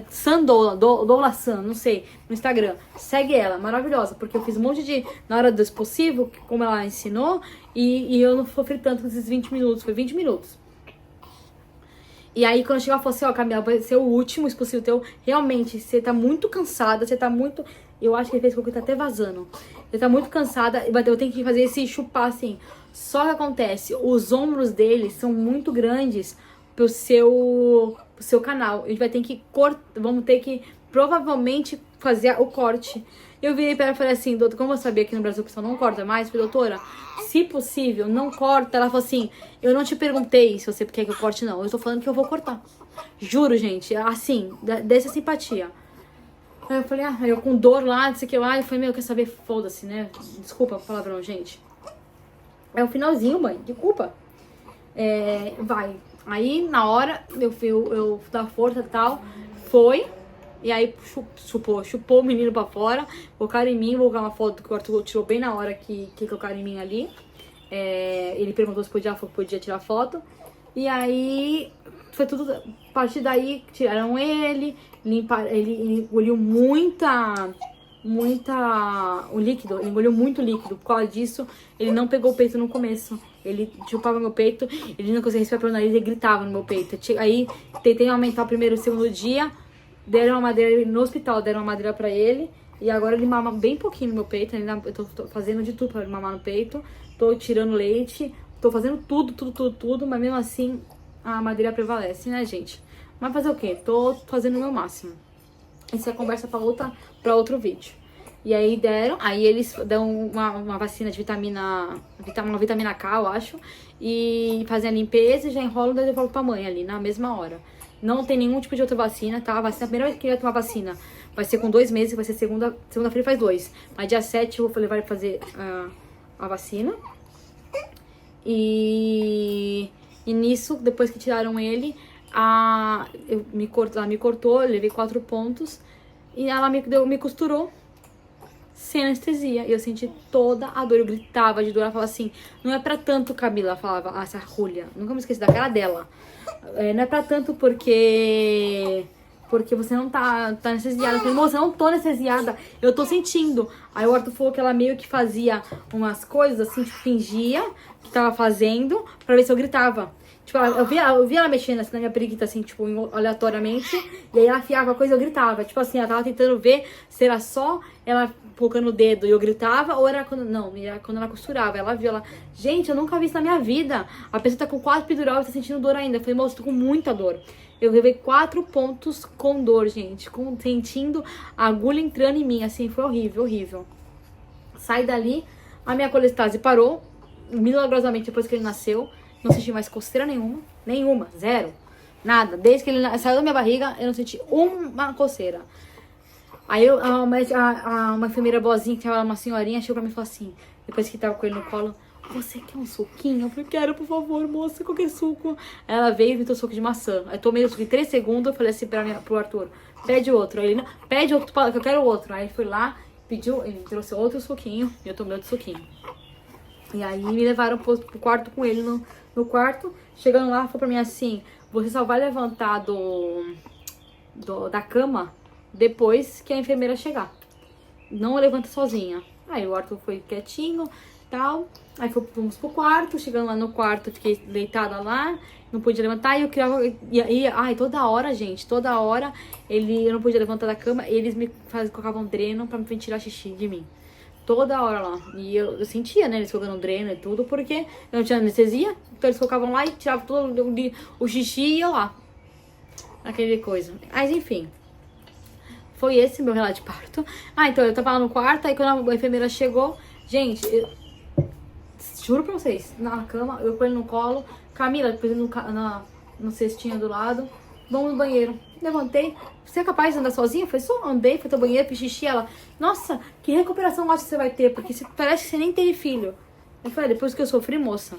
Sandola, Doula San, não sei, no Instagram. Segue ela, maravilhosa, porque eu fiz um monte na hora do expulsivo, como ela ensinou, e eu não sofri tanto com esses 20 minutos, foi 20 minutos. E aí, quando chegou, ela falou assim, ó, Camila, vai ser o último expulsivo teu. Realmente, você tá muito cansada, você tá muito... Eu acho que ele fez com que tá até vazando. Você tá muito cansada, eu tenho que fazer esse chupar, assim. Só que acontece, os ombros dele são muito grandes pro seu canal. A gente vai ter que vamos ter que, provavelmente, fazer o corte. Eu virei pra ela e falei assim, doutor, como eu sabia que no Brasil o pessoal não corta mais, falei, doutora, se possível, não corta. Ela falou assim, eu não te perguntei se você quer que eu corte, não. Eu tô falando que eu vou cortar. Juro, gente, assim, dessa simpatia. Aí eu falei, eu com dor lá, não sei o que lá. Eu falei, quer saber? Foda-se, né? Desculpa o palavrão, gente. É o finalzinho, mãe, desculpa. Vai. Aí, na hora, eu dar força e tal, foi. E aí, chupou o menino pra fora. Colocaram em mim, vou colocar uma foto que o Arthur tirou bem na hora que colocaram em mim ali. Ele perguntou se podia tirar foto. E aí, foi tudo... A partir daí, tiraram ele, limparam, ele engoliu o líquido, ele engoliu muito líquido. Por causa disso, ele não pegou o peito no começo. Ele chupava meu peito, ele não conseguia respirar pelo nariz, ele gritava no meu peito. Aí, tentei aumentar o primeiro e o segundo dia, deram uma madeira no hospital, deram uma madeira pra ele. E agora ele mama bem pouquinho no meu peito. Eu tô fazendo de tudo pra ele mamar no peito. Tô tirando leite. Tô fazendo tudo. Mas mesmo assim, a madeira prevalece, né, gente? Mas fazer o quê? Tô fazendo o meu máximo. Isso é conversa pra outro vídeo. E aí eles dão uma vacina de uma vitamina K, eu acho. E fazem a limpeza e já enrolam e devolvem pra mãe ali, na mesma hora. Não tem nenhum tipo de outra vacina, tá? A primeira vez que eu ia tomar vacina vai ser com 2 meses, vai ser segunda-feira faz 2. Mas dia 7 eu vou levar ele fazer a vacina. E nisso, depois que tiraram ele, ela me cortou, eu levei 4 pontos. E ela me costurou sem anestesia. E eu senti toda a dor. Eu gritava de dor. Ela falava assim, não é pra tanto, Camila. Ela falava, essa Julia. Nunca me esqueci da cara dela. Não é pra tanto porque você não tá anestesiada. Eu falei, moça, eu não tô anestesiada. Eu tô sentindo. Aí o Arthur falou que ela meio que fazia umas coisas assim, tipo, fingia que tava fazendo pra ver se eu gritava. Tipo, eu via ela mexendo assim na minha periquita, assim, tipo, aleatoriamente. E aí ela afiava a coisa e eu gritava. Tipo assim, ela tava tentando ver se era só ela colocando o dedo e eu gritava, ou era quando... Não, era quando ela costurava. Ela viu, gente, eu nunca vi isso na minha vida. A pessoa tá com 4 epidural e tá sentindo dor ainda. Eu falei, moça, tô com muita dor. Eu levei 4 pontos com dor, gente. Sentindo a agulha entrando em mim, assim, foi horrível. Saí dali, a minha colestase parou. Milagrosamente, depois que ele nasceu. Não senti mais coceira nenhuma, zero, nada. Desde que ele saiu da minha barriga, eu não senti uma coceira. Aí uma enfermeira boazinha, que tava uma senhorinha, chegou pra mim e falou assim, depois que tava com ele no colo, você quer um suquinho? Eu falei, quero, por favor, moça, qualquer suco. Aí ela veio e me deu suco de maçã. Aí tomei o suco em 3 segundos, eu falei assim pro Arthur, pede outro. Aí ele, não, pede outro, que eu quero outro. Aí ele foi lá, pediu, ele me trouxe outro suquinho, e eu tomei outro suquinho. E aí me levaram pro quarto com ele no quarto. Chegando lá, falou pra mim assim, você só vai levantar da cama depois que a enfermeira chegar. Não levanta sozinha. Aí o Arthur foi quietinho e tal. Aí fomos pro quarto. Chegando lá no quarto, fiquei deitada lá. Não podia levantar. E eu criava... toda hora, gente. Toda hora eu não podia levantar da cama. Eles me colocavam dreno pra me tirar xixi de mim. Toda hora lá. E eu sentia, né? Eles colocando dreno e tudo, porque eu não tinha anestesia. Então eles colocavam lá e tiravam todo o xixi e ia lá. Aquele coisa. Mas enfim. Foi esse meu relato de parto. Então eu tava lá no quarto, aí quando a enfermeira chegou, gente, juro pra vocês, na cama, eu com ele no colo, Camila, depois no cestinho do lado, vamos no banheiro. Levantei, você é capaz de andar sozinha? Eu falei, só andei, fui ao banheiro, fiz xixi. Ela, nossa, que recuperação ótima você vai ter, porque parece que você nem teve filho. Eu falei, depois que eu sofri, moça.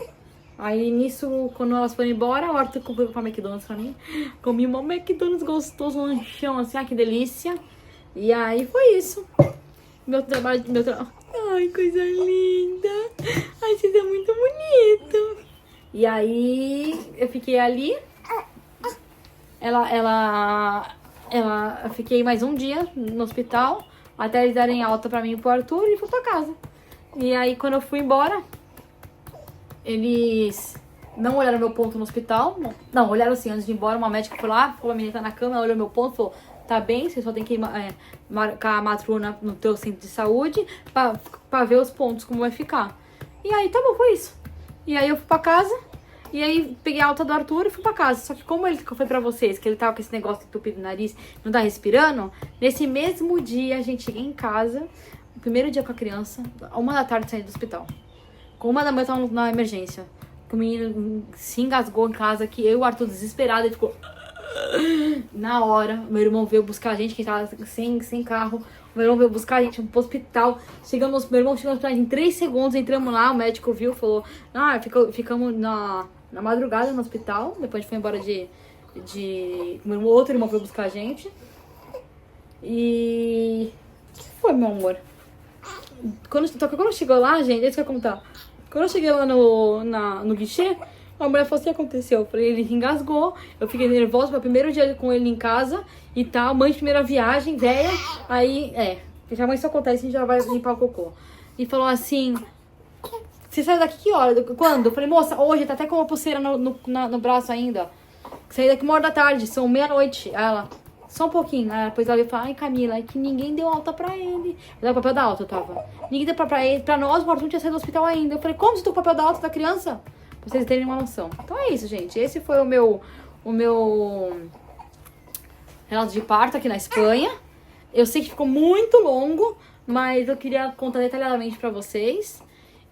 Aí nisso, quando elas foram embora, o Arthur comprou pra McDonald's pra mim. Comi um McDonald's gostoso, um lanchão assim, que delícia. E aí foi isso. Meu trabalho. Ai, coisa linda. Ai, vocês é muito bonito. E aí eu fiquei ali. Eu fiquei mais um dia no hospital, até eles darem alta pra mim e pro Arthur, e fui pra casa. E aí, quando eu fui embora, eles não olharam meu ponto no hospital. Não, olharam assim, antes de ir embora, uma médica foi lá, falou, a menina tá na cama, ela olhou meu ponto, falou, tá bem, você só tem que marcar a matrona no teu centro de saúde pra ver os pontos, como vai ficar. E aí, tá bom, foi isso. E aí eu fui pra casa. E aí, peguei a alta do Arthur e fui pra casa. Só que como ele foi pra vocês, que ele tava com esse negócio de entupido no nariz, não tá respirando, nesse mesmo dia, a gente cheguei em casa, o primeiro dia com a criança, 1 da tarde saindo do hospital. Com 1 da manhã eu tava na emergência. O menino se engasgou em casa, que eu e o Arthur desesperado, ele ficou... Na hora, meu irmão veio buscar a gente, que tava sem carro. Meu irmão veio buscar a gente pro hospital. Meu irmão chegou no hospital em 3 segundos, entramos lá, o médico viu, falou... ficamos na madrugada no hospital. Depois a gente foi embora meu outro irmão veio buscar a gente. E... O que foi, meu amor? Quando chegou lá, gente, é isso que eu ia contar. Quando eu cheguei lá no guichê, a mulher falou assim, o que aconteceu? Eu falei, ele engasgou, eu fiquei nervosa, foi o primeiro dia com ele em casa e tal, mãe de primeira viagem, velha, aí, já isso acontece, a gente já vai limpar o cocô. E falou assim, você saiu daqui que hora? Quando? Eu falei, moça, hoje, tá até com uma pulseira no braço ainda. Saí daqui 1 hora da tarde, são meia-noite. Aí ela, Só um pouquinho. Aí depois ela veio falar, ai Camila, é que ninguém deu alta pra ele. Mas o papel da alta eu tava. Ninguém deu pra ele. Pra nós, o Arthur não tinha saído do hospital ainda. Eu falei, como você tá com o papel da alta da criança? Pra vocês terem uma noção. Então é isso, gente. Esse foi o meu relato de parto aqui na Espanha. Eu sei que ficou muito longo, mas eu queria contar detalhadamente pra vocês.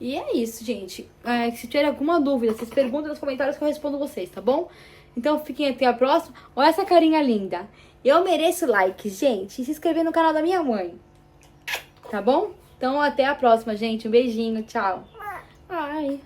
E é isso, gente. Se tiver alguma dúvida, vocês perguntam nos comentários que eu respondo vocês, tá bom? Então fiquem até a próxima. Olha essa carinha linda. Eu mereço like, gente. E se inscrever no canal da minha mãe. Tá bom? Então até a próxima, gente. Um beijinho. Tchau. Ai.